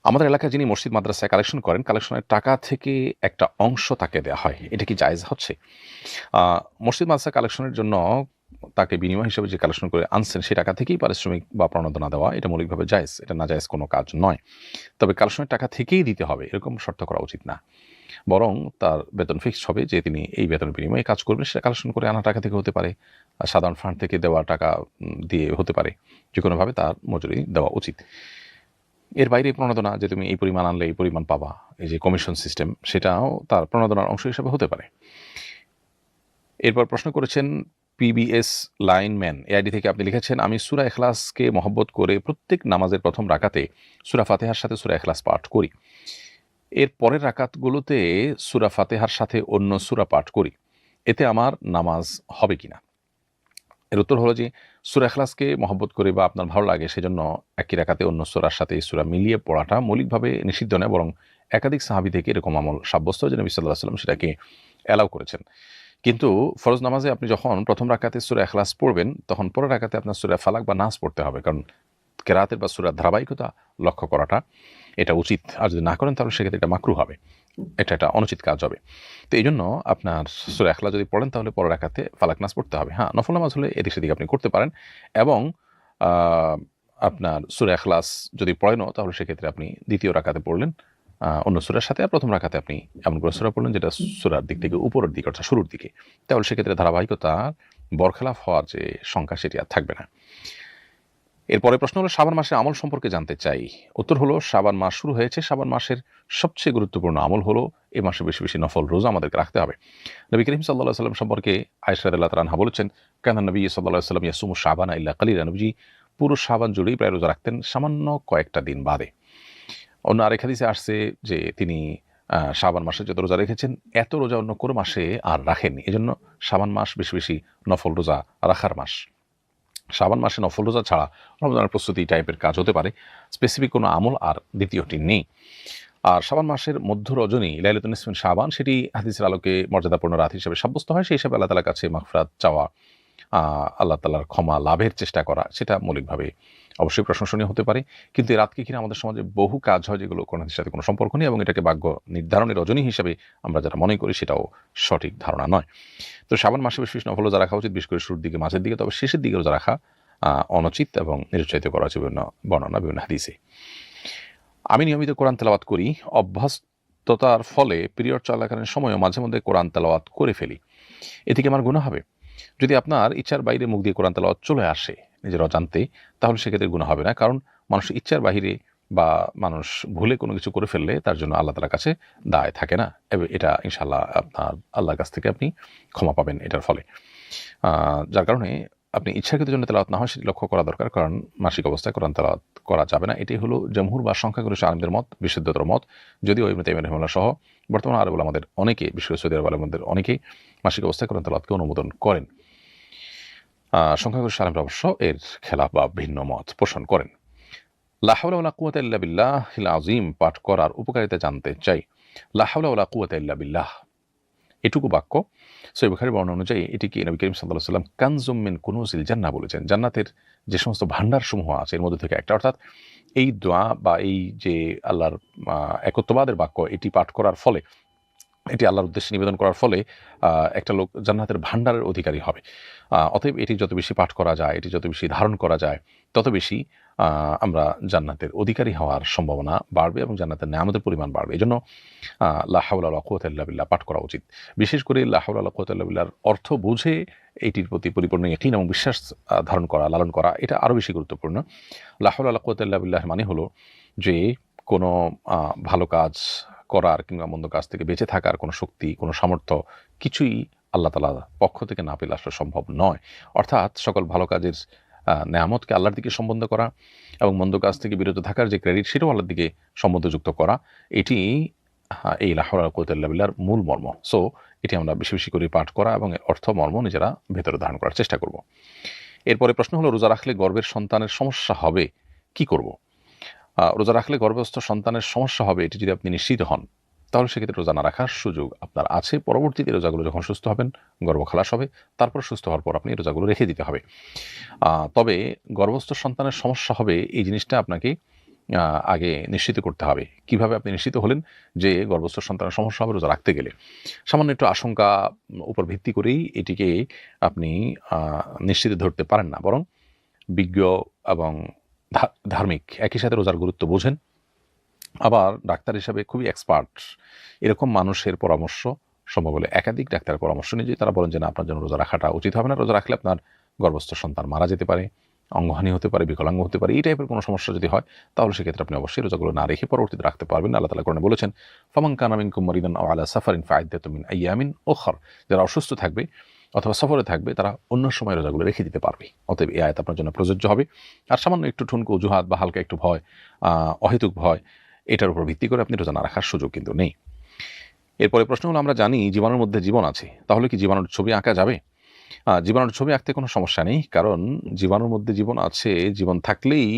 আমাদের এলাকায় যিনি মসজিদ মাদ্রাসায় কালেকশন করেন, কালেকশনের টাকা থেকে একটা অংশ তাকে দেওয়া হয়, এটা কি জায়েজ হচ্ছে? মসজিদ মাদ্রাসা কালেকশনের জন্য তাকে বিনিময় হিসেবে যে কালেকশন করে আনছেন সেই টাকা থেকেই পারিশ্রমিক বা প্রণোদনা দেওয়া এটা মৌলিকভাবে জায়েজ, এটা না জায়েজ কোনো কাজ নয়। তবে কালেকশনের টাকা থেকেই দিতে হবে এরকম শর্ত করা উচিত না, বরং তার বেতন ফিক্সড হবে যে তিনি এই বেতনের বিনিময়ে কাজ করবেন, সেটা কালেকশন করে আনা টাকা থেকে হতে পারে, সাধারণ ফান্ড থেকে দেওয়া টাকা দিয়ে হতে পারে, যে কোনোভাবে তার মজুরি দেওয়া উচিত। এর বাইরে প্রণোদনা যে তুমি এই পরিমাণ আনলে এই পরিমাণ পাবা, এই যে কমিশন সিস্টেম, সেটাও তার প্রণোদনার অংশ হিসেবে হতে পারে। এরপর প্রশ্ন করেছেন পিবিএস লাইনম্যান এআইডি থেকে, আপনি লিখেছেন, আমি সূরা ইখলাসকে মহব্বত করে প্রত্যেক নামাজের প্রথম রাকাতে সূরা ফাতিহার সাথে সূরা ইখলাস পাঠ করি। এর পরের রাকাতগুলোতে সূরা ফাতিহার সাথে অন্য সূরা পাঠ করি, এতে আমার নামাজ হবে কিনা? এর উত্তর হলো যে সূরা ইখলাসকে মহব্বত করে বা আপনার ভালো লাগে সেজন্য একই রাকাতে অন্য সূরার সাথে এই সূরা মিলিয়ে পড়াটা মৌলিকভাবে নিষিদ্ধ নয়, বরং একাধিক সাহাবী থেকে এরকম আমল সাব্যস্ত যে নবী সাল্লাল্লাহু আলাইহি ওয়াসাল্লাম সেটাকে অ্যালাউ করেছেন। কিন্তু ফরজ নামাজে আপনি যখন প্রথম রাকাতে সূরা ইখলাস পড়বেন তখন পরের রাকাতে আপনার সূরা ফালাক বা নাস পড়তে হবে, কারণ কেরাতের বা সূরার ধারাবাহিকতা লক্ষ্য করাটা এটা উচিত। আর যদি না করেন তাহলে সেক্ষেত্রে এটা মাকরুহ হবে, এটা একটা অনুচিত কাজ হবে। তো এই জন্য আপনার সূরা ইখলাস যদি পড়েন তাহলে পরের রাকাতে ফালাক নাস পড়তে হবে। হ্যাঁ, নফল নামাজ হলে এদিক সেদিক আপনি করতে পারেন এবং আপনার সূরা ইখলাস যদি পড়েনও তাহলে সেক্ষেত্রে আপনি দ্বিতীয় রাকাতে পড়লেন অন্য সূরার সাথে, আর প্রথম রাকাতে আপনি এমন করে সূরা পড়লেন যেটা সূরার দিক থেকে উপরের দিকে অর্থাৎ শুরুর দিকে, তাহলে সেক্ষেত্রে ধারাবাহিকতা বরখেলাফ হওয়ার যে শঙ্কা সেটি আর থাকবে না। এরপরে প্রশ্ন হলো শাবান মাসের আমল সম্পর্কে জানতে চাই। উত্তর হলো শাবান মাস শুরু হয়েছে, শাবান মাসের সবচেয়ে গুরুত্বপূর্ণ আমল হলো এ মাসে বেশি বেশি নফল রোজা আমাদেরকে রাখতে হবে। নবী করিম সাল্লাল্লাহু আলাইহি ওয়াসাল্লাম সম্পর্কে আয়েশা রাদিয়াল্লাহু তাআলা আনহা বলেছেন, কানা নবী সাল্লাল্লাহু আলাইহি ওয়াসাল্লাম ইয়াসুমু শাবানা ইল্লা কালিলা, নবীজি পুরো শাবান জুড়েই প্রায় রোজা রাখতেন সামান্য কয়েকটা দিন বাদে। অন্য আরেক হাদিসে আসছে যে তিনি শাবান মাসে যত রোজা রেখেছেন এত রোজা অন্য কোনো মাসে আর রাখেননি। এজন্য শাবান মাস বেশি বেশি নফল রোজা রাখার মাস। শাবান মাসে নফল রোজা ছাড়া রমজানের প্রস্তুতি টাইপের কাজ হতে পারে, স্পেসিফিক কোনো আমল আর দ্বিতীয়টি নেই। আর শাবান মাসের মধ্য রজনী লাইলাতুন নিসফ মিন শাবান, সেটি হাদিসের আলোকে মর্যাদাপূর্ণ রাত হিসেবে সাব্যস্ত হয়। সেই হিসাবে আল্লাহ তাআলার কাছে মাগফিরাত চাওয়া, আল্লাহ তাআলার ক্ষমা লাভের চেষ্টা করা, সেটা মৌলিকভাবে অবশ্যই প্রশংসনীয় হতে পারে। কিন্তু এই রাতকে ঘিরে আমাদের সমাজে বহু কাজ হয় যেগুলো কোরআনের সাথে কোনো সম্পর্ক নেই এবং এটাকে ভাগ্য নির্ধারণের রজনী হিসেবে আমরা যারা মনে করি সেটাও সঠিক ধারণা নয়। তো শাবান মাসে বেশি বেশি নফল রোজা রাখা উচিত, বিশেষ করে শুরুর দিকে, মাঝের দিকে, তবে শেষের দিকে রোজা রাখা অনুচিত এবং নিরুৎসাহিত করা হচ্ছে বিভিন্ন বর্ণনা, বিভিন্ন হাদিসে। আমি নিয়মিত কোরআন তেলাওয়াত করি, অভ্যস্ততার ফলে পিরিয়ড চলাকালীন সময়ও মাঝে মধ্যে কোরআন তেলাওয়াত করে ফেলি, এ থেকে আমার গুনাহ হবে? যদি আপনার ইচ্ছার বাইরে মুখ দিয়ে কোরআন তেলাওয়াত চলে আসে নিজের অজান্তে, তাহলে সেক্ষেত্রে গুনাহ হবে না, কারণ মানুষ ইচ্ছার বাহিরে বা মানুষ ভুলে কোনো কিছু করে ফেললে তার জন্য আল্লাহ তাআলার কাছে দায় থাকে না, এবং এটা ইনশাআল্লাহ আপনার আল্লাহর কাছ থেকে আপনি ক্ষমা পাবেন এটার ফলে। যার কারণে আপনি ইচ্ছাকৃত জন্য তেলাওয়াত না হয় সেটি লক্ষ্য করা দরকার, কারণ মাসিক অবস্থায় কোরআন তেলাওয়াত করা যাবে না। এটাই হলো জমহুর বা সংখ্যাগরিষ্ঠ আলেমদের মত, বিশুদ্ধতর মত। যদিও ইবনে তাইমিয়া রাহিমাহুল্লাহ সহ বর্তমানে আরব ওলামাদের অনেকে, বিশেষ করে সৌদি আরব ওলামাদের অনেকেই মাসিক অবস্থায় কোরআন তেলাওয়াতকে অনুমোদন করেন। সংখ্যাগরিষ্ঠ আলেমরা অবশ্য এর খেলাফ বা ভিন্ন মত পোষণ করেন। লা হাওলা ওয়ালা কুওয়াতা ইল্লা বিল্লাহিল আযীম পাঠ করার উপকারিতা জানতে চাই। লা হাওলা ওয়ালা কুওয়াতা ইল্লা বিল্লাহ, এটুকু বাক্য সহিহ বুখারীর বর্ণনা অনুযায়ী এটিকে নবী করিম সাল্লাল্লাহু আলাইহি ওয়াসাল্লাম কানজুম মিন কুনুজিল জান্নাহ বলেছেন। জান্নাতের যে সমস্ত ভান্ডারসমূহ আছে এর মধ্যে থেকে একটা, অর্থাৎ এই দোয়া বা এই যে আল্লাহর একত্ববাদের বাক্য, এটি পাঠ করার ফলে, এটি আল্লাহর উদ্দেশ্যে নিবেদন করার ফলে একটা লোক জান্নাতের ভান্ডারের অধিকারী হবে। অতএব এটি যত বেশি পাঠ করা যায়, এটি যত বেশি ধারণ করা যায়, তত বেশি আমরা জান্নাতের অধিকারী হওয়ার সম্ভাবনা বাড়বে এবং জান্নাতের নেয়ামতের পরিমাণ বাড়বে। এজন্য লা হাওলা ওয়ালা কুওয়াতা ইল্লা বিল্লাহ পাঠ করা উচিত। বিশেষ করে লা হাওলা ওয়ালা কুওয়াতা ইল্লা বিল্লাহর অর্থ বুঝে এটির প্রতি পরিপূর্ণ ইয়াকিন এবং বিশ্বাস ধারণ করা, লালন করা, এটা আরও বেশি গুরুত্বপূর্ণ। লা হাওলা ওয়ালা কুওয়াতা ইল্লা বিল্লাহ মানে হলো যে কোনো ভালো কাজ করার কিংবা মন্দ কাজ থেকে বেঁচে থাকার কোনো শক্তি, কোনো সামর্থ্য কিছুই আল্লাহ তাআলার পক্ষ থেকে না পেলে আসলে সম্ভব নয়। অর্থাৎ সকল ভালো কাজের নেয়ামতকে আল্লাহর দিকে সম্বন্ধ করা এবং মন্দ কাজ থেকে বিরত থাকার যে ক্রেডিট সেটাও আল্লাহর দিকে সম্বন্ধযুক্ত করা, এটি এই লা হাওলা ওয়ালা কুওয়াতা ইল্লা বিল্লাহর মূল মর্ম। সো এটি আমরা বেশি বেশি করে পাঠ করা এবং এর অর্থ মর্ম নিজেরা ভেতরে ধারণ করার চেষ্টা করব। এরপরে প্রশ্ন হলো, রোজা রাখলে গর্ভের সন্তানের সমস্যা হবে, কি করব? রোজা রাখলে গর্ভস্থ সন্তানের সমস্যা হবে এটি যদি আপনি নিশ্চিত হন, তাহলে সেক্ষেত্রে রোজা না রাখার সুযোগ আপনার আছে। পরবর্তীতে রোজাগুলো যখন সুস্থ হবেন, গর্ভ খালাস হবে, তারপর সুস্থ হওয়ার পর আপনি রোজাগুলো রেখে দিতে হবে। তবে গর্ভস্থ সন্তানের সমস্যা হবে এই জিনিসটা আপনাকে আগে নিশ্চিত করতে হবে। কিভাবে আপনি নিশ্চিত হলেন যে গর্ভস্থ সন্তানের সমস্যা হবে রোজা রাখতে গেলে? সামান্য একটু আশঙ্কা উপর ভিত্তি করেই এটিকে আপনি নিশ্চিত ধরতে পারেন না, বরং বিজ্ঞ এবং ধার্মিক একই সাথে রোজার গুরুত্ব বোঝেন, আবার ডাক্তার হিসাবে খুবই এক্সপার্ট এরকম মানুষের পরামর্শ, সম্ভব হলে একাধিক ডাক্তারের পরামর্শ নিয়ে যদি তারা বলেন যে না, আপনার জন্য রোজা রাখাটা উচিত হবে না, রোজা রাখলে আপনার গর্ভস্থ সন্তান মারা যেতে পারে, অঙ্গহানি হতে পারে, বিকলাঙ্গ হতে পারে, এই টাইপের কোনো সমস্যা যদি হয়, তাহলে সেক্ষেত্রে আপনি অবশ্যই রোজাগুলো না রেখে পরবর্তীতে রাখতে পারবেন না। আল্লাহ তাআলা কোরআনে বলেছেন, ফামান কানা মিনকুম মারিদান আও আলা সাফারিন ফাইদ্দাতুম মিন আইয়ামিন উখর, যারা অসুস্থ থাকবে অথবা সফরে থাকবে তারা অন্য সময় রোজাগুলো রেখে দিতে পারবে। অতএব এই আয়াত আপনার জন্য প্রযোজ্য হবে। আর সামান্য একটু ঠুনকো অজুহাত বা হালকা একটু ভয়, অহেতুক ভয়, এটার উপর ভিত্তি করে আপনি রোজা না রাখার সুযোগ কিন্তু নেই। এরপরে প্রশ্ন হলো, আমরা জানি জীবাণুর মধ্যে জীবন আছে, তাহলে কি জীবাণুর ছবি আঁকা যাবে? জীবাণুর ছবি আঁকতে কোনো সমস্যা নেই, কারণ জীবাণুর মধ্যে জীবন আছে, জীবন থাকলেই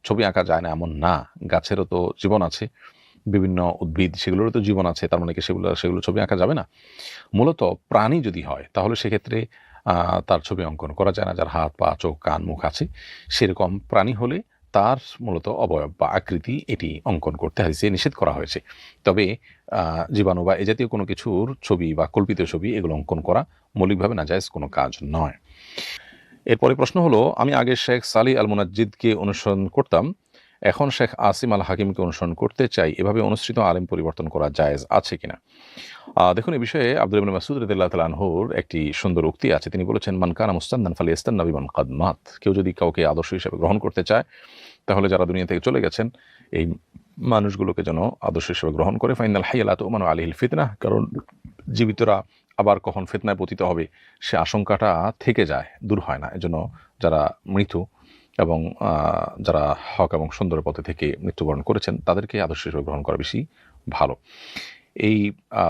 ছবি আঁকা যায় না এমন না। গাছেরও তো জীবন আছে, বিভিন্ন উদ্ভিদ সেগুলোরও তো জীবন আছে, তার মানে কি সেগুলো ছবি আঁকা যাবে না? মূলত প্রাণী যদি হয় তাহলে সেক্ষেত্রে তার ছবি অঙ্কন করা যায় না। যার হাত, পা, চোখ, কান, মুখ আছে, সেরকম প্রাণী হলে তার মূলত অবয়ব বা আকৃতি এটি অঙ্কন করতে হাদিসে নিষেধ করা হয়েছে। তবে জীবাণু বা এ জাতীয় কোনো কিছুর ছবি বা কল্পিত ছবি এগুলো অঙ্কন করা মৌলিকভাবে নাজায়েজ কোনো কাজ নয়। এরপরে প্রশ্ন হলো, আমি আগে শেখ সালি আল মুনাজ্জিদকে অনুসরণ করতাম, এখন শেখ আসিম আল হাকিমকে অনুসরণ করতে চাই, এভাবে অনুসৃত আলেম পরিবর্তন করা জায়েজ আছে কিনা? দেখুন, এই বিষয়ে আব্দুল্লাহ ইবনে মাসউদ রাদিয়াল্লাহু তাআলা আনহুর একটি সুন্দর উক্তি আছে। তিনি বলেছেন, মান কানা মুস্তান্নান ফালিয়াস্তান্না বিমান কাদ মাত। কেউ যদি কাউকে আদর্শ হিসেবে গ্রহণ করতে চায়, তাহলে যারা দুনিয়া থেকে চলে গেছেন এই মানুষগুলোকে যেন আদর্শ হিসেবে গ্রহণ করে। ফাইনাল হাইয়া লা তু'মানু আলাইহিল ফিতনাহ, কারণ জীবিতরা আবার কখন ফিতনায় পতিত হবে সে আশঙ্কাটা থেকে যায়, দূর হয় না। এজন্য যারা মৃত এবং যারা হক এবং সুন্দরের পথে থেকে মৃত্যুবরণ করেছেন তাদেরকে আদর্শ হিসেবে গ্রহণ করা বেশি ভালো। এই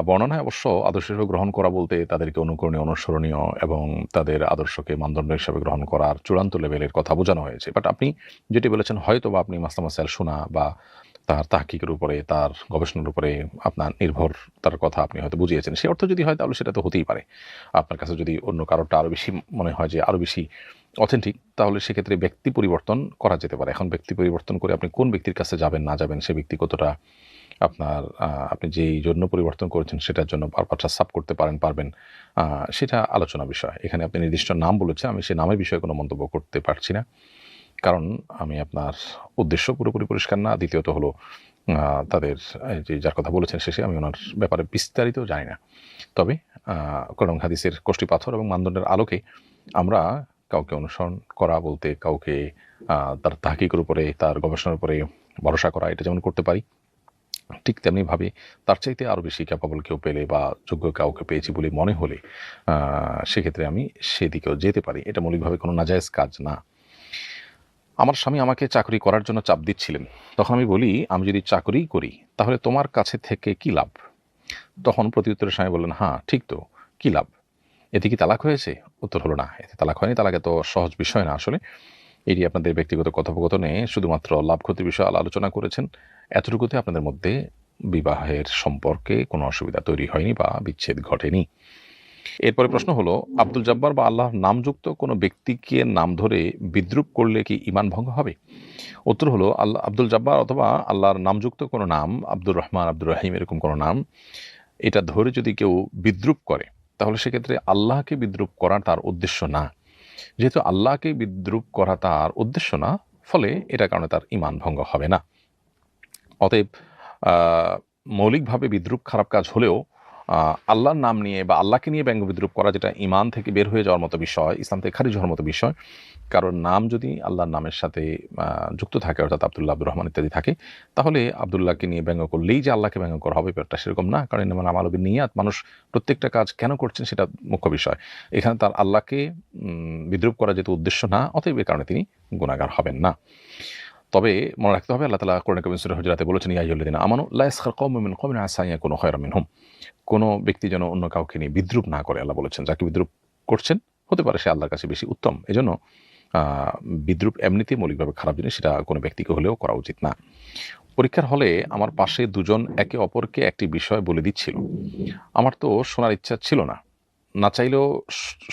বর্ণনায় অবশ্য আদর্শ হিসেবে গ্রহণ করা বলতে তাদেরকে অনুকরণীয়, অনুসরণীয় এবং তাদের আদর্শকে মানদণ্ড হিসেবে গ্রহণ করার চূড়ান্ত লেভেলের কথা বোঝানো হয়েছে। বাট আপনি যেটি বলেছেন, হয়তো বা আপনি মাসলা মাসাইল শোনা বা তার তাহকিকের উপরে, তার গবেষণার উপরে আপনার নির্ভরতার কথা আপনি হয়তো বুঝিয়েছেন। সে অর্থ যদি হয় তাহলে সেটা তো হতেই পারে। আপনার কাছে যদি অন্য কারোরটা আরও বেশি মনে হয় যে আরও বেশি অথেন্টিক, তাহলে সেক্ষেত্রে ব্যক্তি পরিবর্তন করা যেতে পারে। এখন ব্যক্তি পরিবর্তন করে আপনি কোন ব্যক্তির কাছে যাবেন না যাবেন, সে ব্যক্তি কতটা আপনার আপনি যেই জন্য পরিবর্তন করেছেন সেটার জন্য পারপাসটা সাব করতে পারবেন, সেটা আলোচনা বিষয়। এখানে আপনি নির্দিষ্ট নাম বলেছেন, আমি সেই নামের বিষয়ে কোনো মন্তব্য করতে পারছি না, কারণ আমি আপনার উদ্দেশ্য পুরোপুরি পরিষ্কার না। দ্বিতীয়ত হলো তাদের যে যার কথা বলেছেন শেষে আমি ওনার ব্যাপারে বিস্তারিত জানি না। তবে কোরআন হাদিসের কষ্টি পাথর এবং মানদণ্ডের আলোকে আমরা কাউকে অনুসরণ করা বলতে কাউকে তার তাহকিকের উপরে, তার গবেষণার উপরে ভরসা করা, এটা যেমন করতে পারি, ঠিক তেমনিভাবে তার চাইতে আরও বেশি ক্যাপাবল কেউ পেলে বা যোগ্য কাউকে পেয়েছি বলে মনে হলে সেক্ষেত্রে আমি সেদিকেও যেতে পারি। এটা মৌলিকভাবে কোনো নাজায়েজ কাজ না। আমার স্বামী আমাকে চাকরি করার জন্য চাপ দিচ্ছিলেন। তখন আমি বলি, আমি যদি চাকরিই করি তাহলে তোমার কাছে থেকে কী লাভ? তখন প্রত্যুত্তরে স্বামী বললেন, হ্যাঁ ঠিক তো, কী লাভ? এতে কি তালাক হয়েছে? উত্তর হলো, না, এতে তালাক হয়নি। তালাক এত সহজ বিষয় না আসলে। এটি আপনাদের ব্যক্তিগত কথোপকথনে শুধুমাত্র লাভ ক্ষতির বিষয়ে আলোচনা করেছেন, এতটুকুতে আপনাদের মধ্যে বিবাহের সম্পর্কে কোনো অসুবিধা তৈরি হয়নি বা বিচ্ছেদ ঘটেনি। এরপরে প্রশ্ন হলো, আব্দুল জব্বার বা আল্লাহর নামযুক্ত কোনো ব্যক্তিকে নাম ধরে বিদ্রূপ করলে কি ঈমান ভঙ্গ হবে? উত্তর হলো, আব্দুল জব্বার অথবা আল্লাহর নামযুক্ত কোনো নাম, আব্দুর রহমান, আব্দুর রহিম, এরকম কোনো নাম, এটা ধরে যদি কেউ বিদ্রূপ করে তাহলে সেক্ষেত্রে আল্লাহকে বিদ্রূপ করা তার উদ্দেশ্য না। যেহেতু আল্লাহকে বিদ্রূপ করা তার উদ্দেশ্য না, ফলে এটার কারণে তার ঈমান ভঙ্গ হবে না। অতএব মৌলিকভাবে বিদ্রূপ খারাপ কাজ হলেও আল্লাহর নাম নিয়ে বা আল্লাহকে নিয়ে ব্যঙ্গ বিদ্রূপ করা, যেটা ঈমান থেকে বের হয়ে যাওয়ার মতো বিষয়, ইসলাম থেকে খারিজ হওয়ার মতো বিষয়। কারণ নাম যদি আল্লাহর নামের সাথে যুক্ত থাকে, অর্থাৎ আব্দুল্লাহ, আব্দুর রহমান ইত্যাদি থাকে, তাহলে আব্দুল্লাহকে নিয়ে ব্যঙ্গ করলেই যে আল্লাহকে ব্যঙ্গ করা হবে ব্যাপারটা সেরকম না। কারণ ইন্নামাল আমালু বিন্নিয়াত, মানুষ প্রত্যেকটা কাজ কেন করছেন সেটা মুখ্য বিষয়। এখানে তার আল্লাহকে বিদ্রূপ করা যেহেতু উদ্দেশ্য না, অতএব এর কারণে তিনি গুনাহগার হবেন না। তবে মনে রাখতে হবে, আল্লাহ তাআলা কোরআনে কারীম সূরা হুজুরাতে বলেছেন, ইয়া আইয়ুহাল্লাযীনা আমানু লা ইয়াসখার কওমুম মিন কওমিন আসা আন ইয়াকুনু খায়রাম মিনহুম। কোনো ব্যক্তি যেন অন্য কাউকে নিয়ে বিদ্রূপ না করে, আল্লাহ বলেছেন। যাকে বিদ্রূপ করছেন হতে পারে সে আল্লাহর কাছে বেশি উত্তম। এজন্য বিদ্রূপ এমনিতেই মৌলিকভাবে খারাপ জিনিস, সেটা কোনো ব্যক্তিকে হলেও করা উচিত না। পরীক্ষার হলে আমার পাশে দুজন একে অপরকে একটি বিষয় বলে দিচ্ছিল। আমার তো শোনার ইচ্ছা ছিল না, না চাইলেও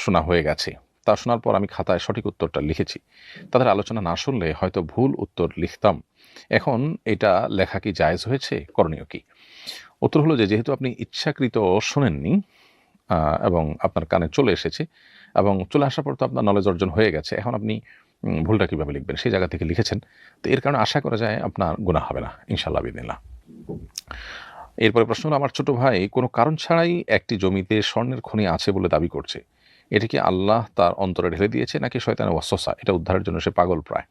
শোনা হয়ে গেছে। তা শোনার পর আমি খাতায় সঠিক উত্তরটা লিখেছি। তাদের আলোচনা না শুনলে হয়তো ভুল উত্তর লিখতাম। এখন এটা লেখা কি জায়েজ হয়েছে? করণীয় কি? উত্তর হলো যে, যেহেতু আপনি ইচ্ছাকৃত শোনেননি এবং আপনার কানে চলে এসেছে এবং চলে আসার পর তো আপনার নলেজ অর্জন হয়ে গেছে। এখন আপনি ভুলটা কিভাবে লিখবেন? সেই জায়গা থেকে লিখেছেন। তো এর কারণে আশা করা যায় আপনার গুনাহ হবে না ইনশাআল্লাহ বিইذনিল্লাহ। এরপরে প্রশ্ন হলো, আমার ছোট ভাই কোনো কারণ ছাড়াই একটি জমিতে স্বর্ণের খনি আছে বলে দাবি করছে। এটা কি আল্লাহ তার অন্তরে ঢেলে দিয়েছে নাকি শয়তানের ওয়াসওয়াসা? এটা উদ্ধারের জন্য সে পাগল প্রায়।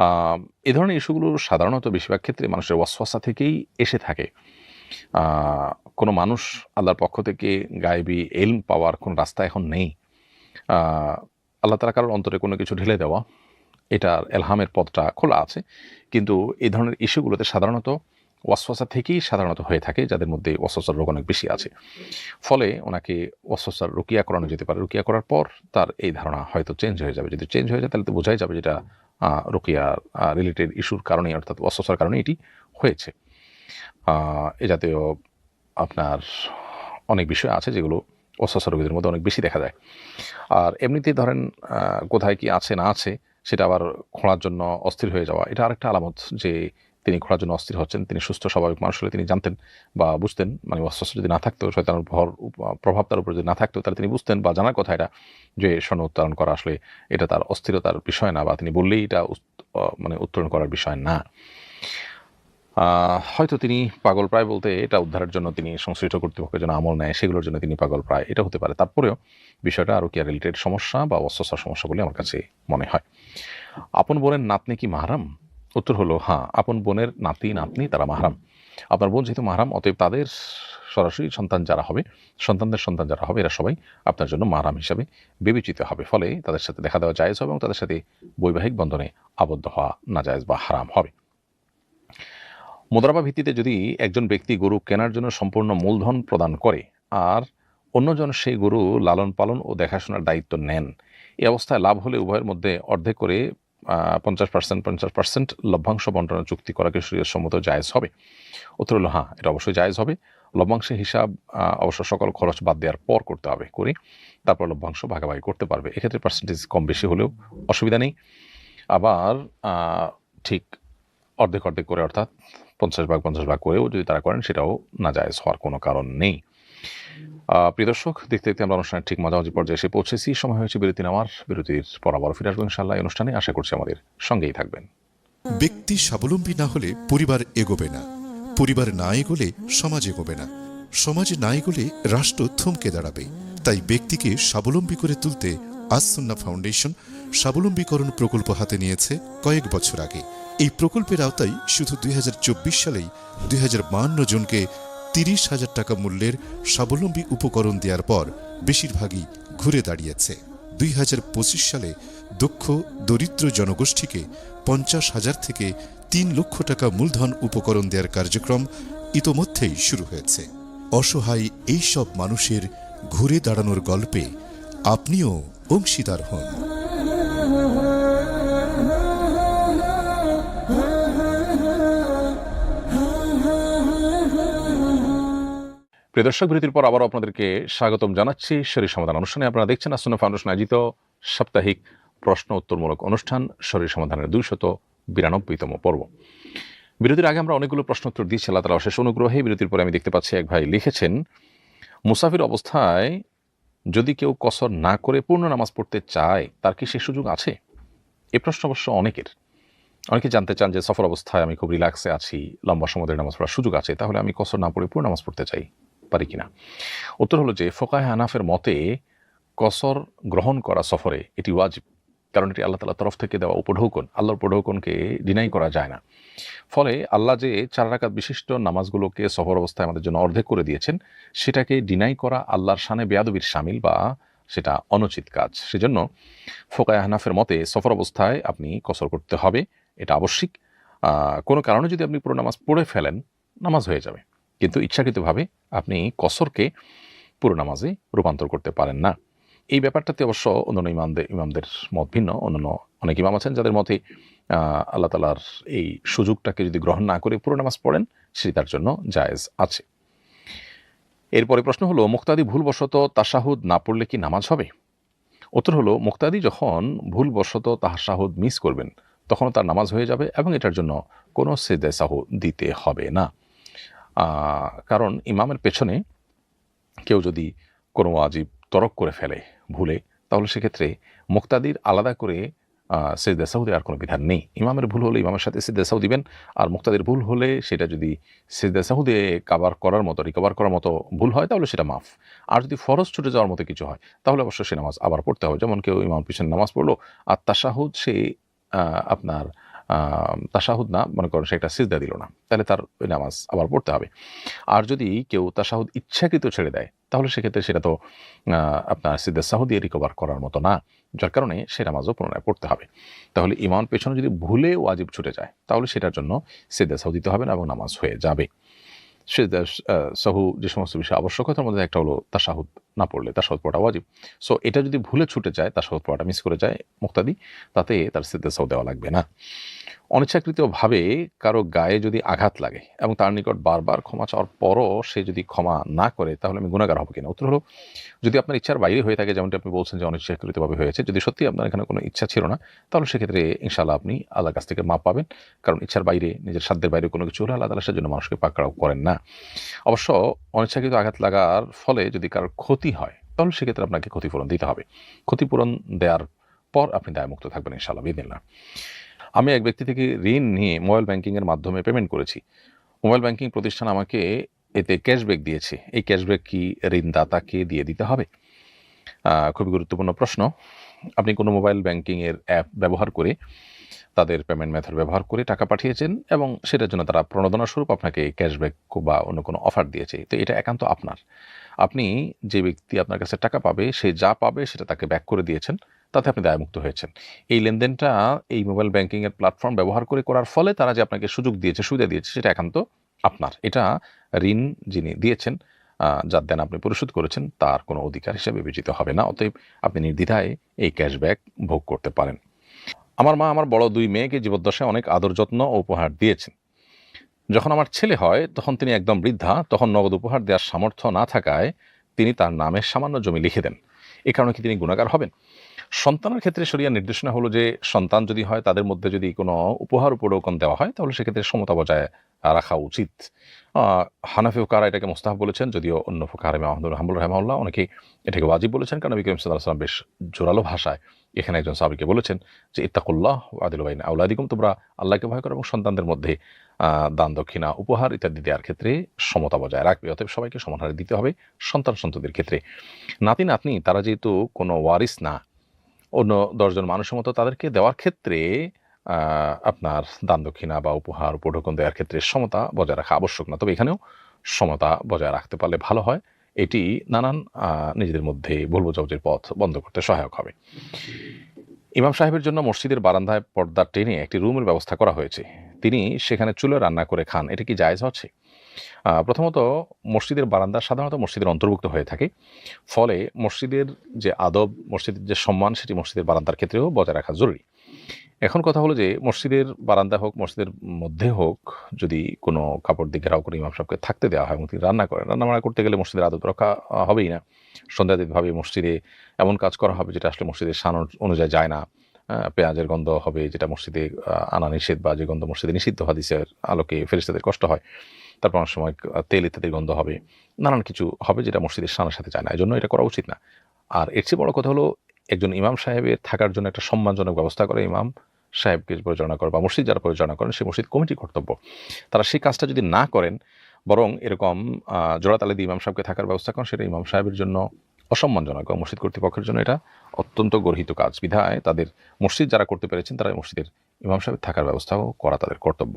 আ এ ধরনের ইস্যুগুলো সাধারণত বেশিরভাগ ক্ষেত্রে মানুষের ওয়াসওয়াসা থেকেই এসে থাকে। আ কোনো মানুষ আল্লাহর পক্ষ থেকে গায়েবী ইলম পাওয়ার কোনো রাস্তা এখন নেই। আ আল্লাহ তাআলা কারোর অন্তরে কোনো কিছু ঢেলে দেওয়া, এটার এলহামের পথটা খোলা আছে। কিন্তু এই ধরনের ইস্যুগুলোতে সাধারণত ওয়াসওয়াসা থেকেই সাধারণত হয়ে থাকে, যাদের মধ্যে ওয়াসওয়াসার রোগ অনেক বেশি আছে। ফলে ওনাকে ওয়াসওয়াসার রুকিয়া করানো যেতে পারে। রুকিয়া করার পর তার এই ধারণা হয়তো চেঞ্জ হয়ে যাবে। যদি চেঞ্জ হয়ে যায় তাহলে তো বোঝাই যাবে যেটা রুকিয়ার রিলেটেড ইস্যুর কারণেই, অর্থাৎ ওয়াসওয়াসার কারণে এটি হয়েছে। এ জাতীয় আপনার অনেক বিষয় আছে যেগুলো ওয়াসওয়াসা রোগীদের মধ্যে অনেক বেশি দেখা যায়। আর এমনিতেই ধরেন কোথায় কি আছে না আছে সেটা আবার খোঁড়ার জন্য অস্থির হয়ে যাওয়া, এটা আরেকটা আলামত যে তিনি খোঁড়ার জন্য অস্থির হচ্ছেন। তিনি সুস্থ স্বাভাবিক মানুষ হলে তিনি জানতেন বা বুঝতেন, মানে ওয়াসওয়াসা যদি না থাকতো, শয়তানের প্রভাব তার উপর যদি না থাকতো, তাহলে তিনি বুঝতেন বা জানার কথা এটা যে স্বর্ণ উত্তোলন করা আসলে এটা তার অস্থিরতার বিষয় না, বা তিনি বললেই এটা মানে উত্তোলন করার বিষয় না। হয়তো তিনি পাগল প্রায় বলতে এটা উদ্ধারের জন্য তিনি সংশ্লিষ্ট কর্তৃপক্ষের জন্য আমল নেয়, সেগুলোর জন্য তিনি পাগল প্রায়, এটা হতে পারে। তারপরেও বিষয়টা আরও কি রিলেটেড সমস্যা বা ওয়াসওয়াসার সমস্যা বলে আমার কাছে মনে হয়। আপন বোনের নাতনি কি মাহরাম? উত্তর হলো হ্যাঁ, আপন বোনের নাতি নাতনি তারা মাহরাম। আপনার বোন যেহেতু মাহরাম, অতএব তাদের সরাসরি সন্তান যারা হবে, সন্তানদের সন্তান যারা হবে, এরা সবাই আপনার জন্য মাহরাম হিসাবে বিবেচিত হবে। ফলে তাদের সাথে দেখা দেওয়া জায়েজ হবে এবং তাদের সাথে বৈবাহিক বন্ধনে আবদ্ধ হওয়া নাজায়েজ বা হারাম হবে। মুদারাবা ভিত্তিতে যদি একজন ব্যক্তি গরু কেনার জন্য সম্পূর্ণ মূলধন প্রদান করে আর অন্যজন সেই গরু লালন পালন ও দেখাশোনার দায়িত্ব নেন, এই অবস্থায় লাভ হলে উভয়ের মধ্যে অর্ধেক করে 50% লভ্যাংশ বন্টনের চুক্তি করাকে শরীয়তসম্মত জায়েজ হবে? উত্তর হলো হ্যাঁ, এটা অবশ্যই জায়েজ হবে। লভ্যাংশের হিসাব অবশ্য সকল খরচ বাদ দেওয়ার পর করতে হবে, করে তারপর লভ্যাংশ ভাগাভাগি করতে পারবে। এক্ষেত্রে পার্সেন্টেজ কম বেশি হলেও অসুবিধা নেই। আবার ঠিক অর্ধেক অর্ধেক করে, অর্থাৎ 50 ভাগ করেও যদি তারা করেন, সেটাও নাজায়েজ হওয়ার কোনো কারণ নেই। প্রিয় দর্শক, দেখতে দেখতে আমরা অনুষ্ঠানের ঠিক মাঝামাঝি পর্যায়ে এসে পৌঁছেছি। সময় হয়েছে বিরতি নেওয়ার। বিরতির পর আবার ফিরে আসবো ইনশাআল্লাহ এই অনুষ্ঠানে। আশা করছি আমাদের সঙ্গেই থাকবেন। ব্যক্তি স্বাবলম্বী না হলে পরিবার এগোবে না, পরিবার না এগোলে সমাজ এগোবে না, সমাজ না এগোলে রাষ্ট্র থমকে দাঁড়াবে। তাই ব্যক্তিকে স্বাবলম্বী করে তুলতে আস-সুন্নাহ ফাউন্ডেশন স্বাবলম্বীকরণ প্রকল্প হাতে নিয়েছে কয়েক বছর আগে। এই প্রকল্পের আওতায় শুধু 2024 সালেই 2052 জনকে 30,000 টাকা মূল্যের স্বাবলম্বী উপকরণ দেওয়ার পর বেশিরভাগই ঘুরে দাঁড়িয়েছে। 2025 সালে দক্ষ দরিদ্র জনগোষ্ঠীকে 50,000 থেকে 3 লক্ষ টাকা মূলধন উপকরণ দেওয়ার কার্যক্রম ইতোমধ্যেই শুরু হয়েছে। অসহায় এই সব মানুষের ঘুরে দাঁড়ানোর গল্পে আপনিও অংশীদার হন। প্রিয় দর্শক, বিরতির পর আবারও আপনাদেরকে স্বাগতম জানাচ্ছি শরীর সমাধান অনুষ্ঠানে। আপনারা দেখছেন আস-সুন্নাহ ফাউন্ডেশন আয়োজিত সাপ্তাহিক প্রশ্ন উত্তরমূলক অনুষ্ঠান শরীর সমাধানের 292তম পর্ব। বিরতির আগে আমরা অনেকগুলো প্রশ্ন উত্তর দিয়েছি, আল্লাহ তাআলার অশেষ অনুগ্রহে। বিরতির পরে আমি দেখতে পাচ্ছি এক ভাই লিখেছেন, মুসাফির অবস্থায় যদি কেউ কসর না করে পূর্ণ নামাজ পড়তে চায়, তার কি সে সুযোগ আছে? এই প্রশ্ন অবশ্য অনেকে জানতে চান যে সফর অবস্থায় আমি খুব রিল্যাক্সে আছি, লম্বা সময় ধরে নামাজ পড়ার সুযোগ আছে, তাহলে আমি কসর না পড়ে পূর্ণ নামাজ পড়তে চাই, পারি কিনা? উত্তর হলো যে, ফোকাহে হানাফের মতে কসর গ্রহণ করা সফরে এটি ওয়াজিব, কারণ এটি আল্লাহ তাআলার তরফ থেকে দেওয়া উপঢৌকন। আল্লাহর উপঢৌকনকে ডিনাই করা যায় না। ফলে আল্লাহ যে 4 রাকাত বিশিষ্ট নামাজগুলোকে সফর অবস্থায় আমাদের জন্য অর্ধেক করে দিয়েছেন, সেটাকে ডিনাই করা আল্লাহর শানে বেয়াদবির শামিল বা সেটা অনুচিত কাজ। সেজন্য ফোকাহে হানাফের মতে সফর অবস্থায় আপনি কসর করতে হবে, এটা আবশ্যিক। কোনো কারণে যদি আপনি পুরো নামাজ পড়ে ফেলেন, নামাজ হয়ে যাবে, কিন্তু ইচ্ছাকৃতভাবে আপনি কসরকে পুরো নামাজে রূপান্তর করতে পারেন না। এই ব্যাপারটাতে অবশ্য অন্যান্য ইমামদের মত ভিন্ন। অন্যান্য অনেক ইমাম আছেন যাদের মতে আল্লাহ তাআলার এই সুযোগটাকে যদি গ্রহণ না করে পুরো নামাজ পড়েন, সেটি তার জন্য জায়েজ আছে। এরপরে প্রশ্ন হলো, মুক্তাদি ভুলবশত তাশাহুদ না পড়লে কি নামাজ হবে? উত্তর হলো, মুক্তাদি যখন ভুলবশত তাশাহুদ মিস করবেন তখন তার নামাজ হয়ে যাবে এবং এটার জন্য কোনো সিজদায়ে সাহু দিতে হবে না। কারণ ইমামের পেছনে কেউ যদি কোনো ওয়াজিব তরক করে ফেলে ভুলে, তাহলে সেক্ষেত্রে মুক্তাদির আলাদা করে সিজদায়ে সাহু দেওয়ার কোনো বিধান নেই। ইমামের ভুল হলে ইমামের সাথে সিজদায়ে সাহু দিবেন, আর মুক্তাদির ভুল হলে সেটা যদি সিজদায়ে সাহু দিয়ে রিকভার করার মতো ভুল হয় তাহলে সেটা মাফ। আর যদি ফরজ ছুটে যাওয়ার মতো কিছু হয় তাহলে অবশ্যই সে নামাজ আবার পড়তে হবে। যেমন কেউ ইমাম পিছনে নামাজ পড়লো আর তাশাহুদ সে আপনার তাশাহুদ না মনে করেন সে একটা সিজদা দিল না, তাহলে তার ওই নামাজ আবার পড়তে হবে। আর যদি কেউ তাশাহুদ ইচ্ছাকৃত ছেড়ে দেয় তাহলে সেক্ষেত্রে সেটা তো আপনার সিজদায়ে সাহু দিয়ে রিকভার করার মতো না, যার কারণে সে নামাজও পুনরায় পড়তে হবে। তাহলে ইমাম পেছনে যদি ভুলে ওয়াজিব ছুটে যায় তাহলে সেটার জন্য সিজদায়ে সাহু দিতে হবে না এবং নামাজ হয়ে যাবে। সিজদায়ে সাহু যে সমস্ত বিষয় আবশ্যক তার মধ্যে একটা হলো তাশাহুদ না পড়লে তাশাহুদ পড়া ওয়াজিব। সো এটা যদি ভুলে ছুটে যায়, তাশাহুদ পড়াটা মিস করে যায় মুক্তাদি, তাতে তার সিজদায়ে সাহু দেওয়া লাগবে না। অনিচ্ছাকৃতভাবে কারো গায়ে যদি আঘাত লাগে এবং তার নিকট বারবার ক্ষমা চাওয়ার পরও সে যদি ক্ষমা না করে তাহলে আমি গুনাহগার হব কিনা? উত্তর হলো, যদি আপনার ইচ্ছার বাইরে হয়ে থাকে, যেমনটি আপনি বলছেন যে অনিচ্ছাকৃতভাবে হয়েছে, যদি সত্যি আপনার এখানে কোনো ইচ্ছা ছিল না তাহলে সেক্ষেত্রে ইনশাআল্লাহ আপনি আল্লাহর কাছ থেকে মাপ পাবেন। কারণ ইচ্ছার বাইরে, নিজের সাধ্যের বাইরে কোনো কিছু হলে আল্লাহ তাআলা সেজন্য মানুষকে পাকড়াও করেন না। অবশ্য অনিচ্ছাকৃত আঘাত লাগার ফলে যদি কারোর ক্ষতি হয় তাহলে সেক্ষেত্রে আপনাকে ক্ষতিপূরণ দিতে হবে। ক্ষতিপূরণ দেওয়ার পর আপনি দায়মুক্ত থাকবেন ইনশাআল্লাহ বিইذنিল্লাহ। আমি এক ব্যক্তি থেকে ঋণ নিয়ে মোবাইল ব্যাংকিংয়ের মাধ্যমে পেমেন্ট করেছি। মোবাইল ব্যাংকিং প্রতিষ্ঠান আমাকে এতে ক্যাশব্যাক দিয়েছে। এই ক্যাশব্যাক কি ঋণদাতাকে দিয়ে দিতে হবে? খুবই গুরুত্বপূর্ণ প্রশ্ন। আপনি কোনো মোবাইল ব্যাংকিংয়ের অ্যাপ ব্যবহার করে তাদের পেমেন্ট মেথড ব্যবহার করে টাকা পাঠিয়েছেন এবং সেটার জন্য তারা প্রণোদনাস্বরূপ আপনাকে ক্যাশব্যাক বা অন্য কোনো অফার দিয়েছে। তো এটা একান্ত আপনার। আপনি যে ব্যক্তি আপনার কাছে টাকা পাবে সে যা পাবে সেটা তাকে ব্যাক করে দিয়েছেন, তাতে আপনি দায়মুক্ত হয়েছেন। এই লেনদেনটা এই মোবাইল ব্যাংকিংয়ের প্ল্যাটফর্ম ব্যবহার করার ফলে তারা যে আপনাকে সুযোগ দিয়েছে, সুবিধা দিয়েছে, সেটা একান্ত আপনার। এটা ঋণ যিনি দিয়েছেন, যার দেন আপনি পরিশোধ করেছেন, তার কোনো অধিকার হিসেবে বিবেচিত হবে না। অতএব আপনি নির্দ্বিধায় এই ক্যাশব্যাক ভোগ করতে পারেন। আমার মা আমার বড় 2 মেয়েকে জীবদ্দশায় অনেক আদর যত্ন ও উপহার দিয়েছেন। যখন আমার ছেলে হয় তখন তিনি একদম বৃদ্ধা, তখন নগদ উপহার দেওয়ার সামর্থ্য না থাকায় তিনি তার নামে সামান্য জমি লিখে দেন। এ কারণে কি তিনি গুনাহগার হবেন? সন্তানের ক্ষেত্রে শরিয়ার নির্দেশনা হলো যে সন্তান যদি হয় তাদের মধ্যে যদি কোনো উপহার উপঢৌকন দেওয়া হয় তাহলে সেক্ষেত্রে সমতা বজায় রাখা উচিত। হানাফি ফুকাহারা এটাকে মুস্তাহাব বলেছেন, যদিও অন্য ফুকাহারা আহমদ হাম্বল রাহিমাহুল্লাহ অনেকেই এটাকে ওয়াজিব বলেছেন। কারণ নবী করিম সাল্লাল্লাহু আলাইহি ওয়াসাল্লাম বেশ জোরালো ভাষায় এখানে একজন সাহাবীকে বলেছেন যে ইত্তাকুল্লাহ ওয়া আদিলু বাইনা আওলাদিকুম, তোমরা আল্লাহকে ভয় করো এবং সন্তানদের মধ্যে দান দক্ষিণা উপহার ইত্যাদি দেওয়ার ক্ষেত্রে সমতা বজায় রাখবে। অতএব সবাইকে সমান হারে দিতে হবে। সন্তানদের ক্ষেত্রে নাতি নাতনি তারা যেহেতু কোনো ওয়ারিস না, অন্য 10 জন মানুষের মতো, তাদেরকে দেওয়ার ক্ষেত্রে আপনার দান দক্ষিণা বা উপহার উপঢৌকন দেওয়ার ক্ষেত্রে সমতা বজায় রাখা আবশ্যক না। তবে এখানেও সমতা বজায় রাখতে পারলে ভালো হয়। এটি নানান নিজেদের মধ্যে ভুল বোঝাবুঝির পথ বন্ধ করতে সহায়ক হবে। ইমাম সাহেবের জন্য মসজিদের বারান্দায় পর্দা টেনে একটি রুমের ব্যবস্থা করা হয়েছে। তিনি সেখানে চুলায় রান্না করে খান। এটা কি জায়েজ হচ্ছে? প্রথমত মসজিদের বারান্দা সাধারণত মসজিদের অন্তর্ভুক্ত হয়ে থাকে। ফলে মসজিদের যে আদব, মসজিদের যে সম্মান, সেটি মসজিদের বারান্দার ক্ষেত্রেও বজায় রাখা জরুরি। এখন কথা হলো যে মসজিদের বারান্দা হোক, মসজিদের মধ্যে হোক, যদি কোনো কাপড় দিয়ে ঘেরাও করে ইমাম সাহেবকে থাকতে দেওয়া হয় এবং তিনি রান্না করেন, রান্নাবান্না করতে গেলে মসজিদের আদব রক্ষা হবেই না। সন্দেহাতীতভাবে মসজিদে এমন কাজ করা হবে যেটা আসলে মসজিদের শান অনুযায়ী যায় না। পেঁয়াজের গন্ধ হবে যেটা মসজিদে আনা নিষেধ, বা যে গন্ধ মসজিদে নিষিদ্ধ হাদিসের আলোকে ফেরেশতাদের কষ্ট হয়। তারপর অনেক সময় তেল ইত্যাদির গন্ধ হবে, নানান কিছু হবে যেটা মসজিদের শানের সাথে যায় না। এজন্য এটা করা উচিত না। আর এর চেয়ে বড় কথা হলো একজন ইমাম সাহেবের থাকার জন্য একটা সম্মানজনক ব্যবস্থা করে ইমাম সাহেবকে পরিচালনা করে, বা মসজিদ যারা পরিচালনা করেন সেই মসজিদ কমিটির কর্তব্য। তারা সেই কাজটা যদি না করেন, বরং এরকম জোড়াতালি দিয়ে ইমাম সাহেবকে থাকার ব্যবস্থা করেন, সেটা ইমাম সাহেবের জন্য অসম্মানজনক এবং মসজিদ কর্তৃপক্ষের জন্য এটা অত্যন্ত গর্হিত কাজ। বিধায় তাদের মসজিদ যারা করতে পেরেছেন তারা মসজিদের ইমাম সাহেব থাকার ব্যবস্থাও করা তাদের কর্তব্য।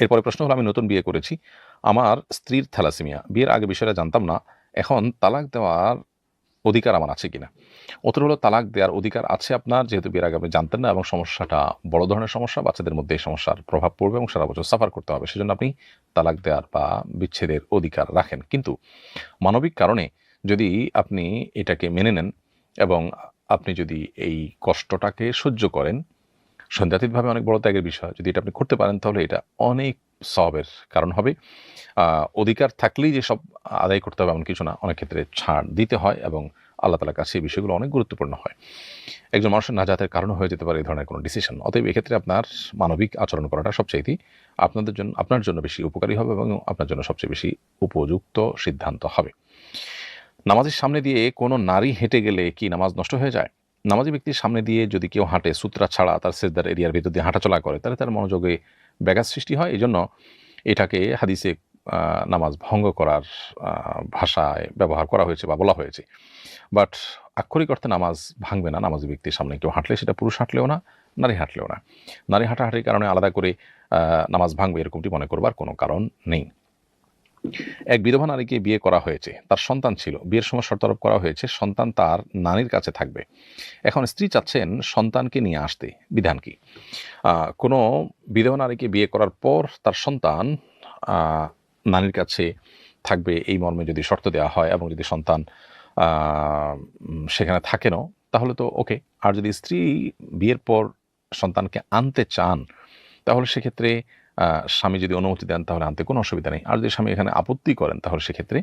এরপরে প্রশ্ন হলো, আমি নতুন বিয়ে করেছি, আমার স্ত্রীর থ্যালাসেমিয়া, বিয়ের আগে বিষয়টা জানতাম না, এখন তালাক দেওয়ার অধিকার আমার আছে কিনা? উত্তর হলো, তালাক দেওয়ার অধিকার আছে আপনার, যেহেতু বিয়ের আগে আপনি জানতেন না এবং সমস্যাটা বড় ধরনের সমস্যা, বাচ্চাদের মধ্যে এই সমস্যার প্রভাব পড়বে এবং সারা বছর সাফার করতে হবে, সেজন্য আপনি তালাক দেওয়ার বা বিচ্ছেদের অধিকার রাখেন। কিন্তু মানবিক কারণে যদি আপনি এটাকে মেনে নেন এবং আপনি যদি এই কষ্টটাকে সহ্য করেন, সন্ধ্যাতীতভাবে অনেক বড় ত্যাগের বিষয়, যদি এটা আপনি করতে পারেন তাহলে এটা অনেক সওয়াবের কারণ হবে। অধিকার থাকলেই যে সব আদায় করতে হবে এমন কিছু না, অনেক ক্ষেত্রে ছাড় দিতে হয় এবং আল্লাহ তাআলার কাছে এই বিষয়গুলো অনেক গুরুত্বপূর্ণ হয়। একজন মানুষের নাজাতের কারণ হয়ে যেতে পারে এই ধরনের কোনো ডিসিশন। অতএব এক্ষেত্রে আপনার মানবিক আচরণ করাটা সবচাইতেই আপনার জন্য বেশি উপকারী হবে এবং আপনার জন্য সবচেয়ে বেশি উপযুক্ত সিদ্ধান্ত হবে। নামাজের সামনে দিয়ে কোনো নারী হেঁটে গেলে কি নামাজ নষ্ট হয়ে যায়? নামাজি ব্যক্তির সামনে দিয়ে যদি কেউ হাঁটে সুতরা ছাড়া তার সিজদার এরিয়ার ভিতর দিয়ে হাঁটাচলা করে তাহলে তার মনোযোগে ব্যাঘাত সৃষ্টি হয়। এজন্য এটাকে হাদিসে নামাজ ভঙ্গ করার ভাষায় ব্যবহার করা হয়েছে বা বলা হয়েছে। বাট আক্ষরিক অর্থে নামাজ ভাঙবে না। নামাজি ব্যক্তির সামনে কেউ হাঁটলে সেটা পুরুষ হাঁটলেও না, নারী হাঁটলেও না। নারী হাঁটাহাঁটির কারণে আলাদা করে নামাজ ভাঙবে এরকমটি মনে করবার কোনো কারণ নেই। এক বিধবা নারীকে বিয়ে করা হয়েছে, তার সন্তান ছিল। বিয়ের সময় শর্ত আরোপ করা হয়েছে সন্তান তার নানির কাছে থাকবে। এখন স্ত্রী চাচ্ছেন সন্তানকে নিয়ে আসতে, বিধান কি? কোনো বিধবা নারীকে বিয়ে করার পর তার সন্তান নানির কাছে থাকবে এই মর্মে যদি শর্ত দেওয়া হয় এবং যদি সন্তান সেখানে থাকেনও তাহলে তো ওকে। আর যদি স্ত্রী বিয়ের পর সন্তানকে আনতে চান তাহলে সেক্ষেত্রে স্বামী যদি অনুমতি দেন তাহলে আনতে কোনো অসুবিধা নেই। আর যদি স্বামী এখানে আপত্তি করেন তাহলে সেক্ষেত্রে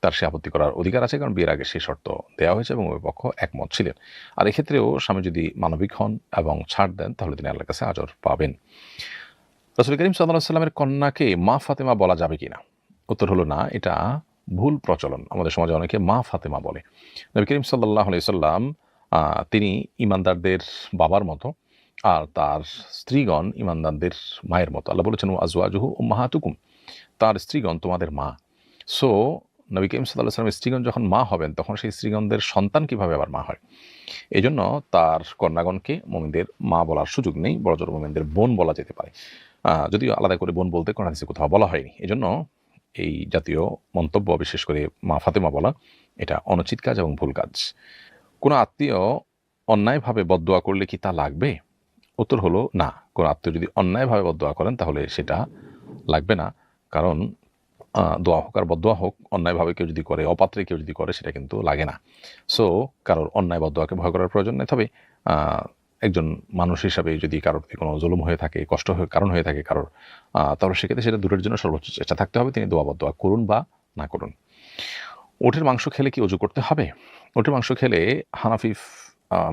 তার সে আপত্তি করার অধিকার আছে, কারণ বিয়ের আগে সেই শর্ত দেওয়া হয়েছে এবং উভয় পক্ষ একমত ছিলেন। আর এক্ষেত্রেও স্বামী যদি মানবিক হন এবং ছাড় দেন তাহলে তিনি আল্লাহর কাছে আজর পাবেন। রাসূল করিম সাল্লাল্লাহু আলাইহি ওয়াসাল্লামের কন্যাকে মা ফাতেমা বলা যাবে কিনা? উত্তর হলো না, এটা ভুল প্রচলন। আমাদের সমাজে অনেকে মা ফাতেমা বলে। নবী করিম সাল্লাল্লাহু আলাইহি ওয়াসাল্লাম তিনি ঈমানদারদের বাবার মতো, আর তার স্ত্রীগণ ঈমানদারদের মায়ের মতো। আল্লাহ বলেছেন আজওয়াজুহু উম্মাহাতুকুম, তার স্ত্রীগণ তোমাদের মা। সো নবী করিম সাল্লাল্লাহু আলাইহি ওয়াসাল্লামের স্ত্রীগণ যখন মা হবেন তখন সেই স্ত্রীগণদের সন্তান কিভাবে আবার মা হয়? এজন্য তার কন্যাগণকে মুমিনদের মা বলার সুযোগ নেই, বড়জোর মুমিনদের বোন বলা যেতে পারে। যদিও আলাদা করে বোন বলতে কোরআন হাদিসে কোথাও বলা হয়নি। এজন্য এই জাতীয় মন্তব্য, বিশেষ করে মা ফাতেমা বলা, এটা অনুচিত কাজ এবং ভুল কাজ। কোনো আত্মীয় অন্যায়ভাবে বদদোয়া করলে কি তা লাগবে? উত্তর হলো না। কোনো আত্মীয় যদি অন্যায়ভাবে বদদোয়া করেন তাহলে সেটা লাগবে না। কারণ দোয়া হোক আর বদদোয়া হোক, অন্যায়ভাবে কেউ যদি করে, অপাত্রে কেউ যদি করে সেটা কিন্তু লাগে না। সো কারোর অন্যায় বদদোয়াকে ভয় করার প্রয়োজন নেই। তবে একজন মানুষ হিসাবে যদি কারোর প্রতি কোনো জুলুম হয়ে থাকে, কষ্ট হয়ে কারণ হয়ে থাকে কারোর, তাহলে সেক্ষেত্রে সেটা দূরের জন্য সর্বোচ্চ চেষ্টা থাকতে হবে, তিনি দোয়া বদদোয়া করুন বা না করুন। উটের মাংস খেলে কি অজু করতে হবে? উটের মাংস খেলে হানাফি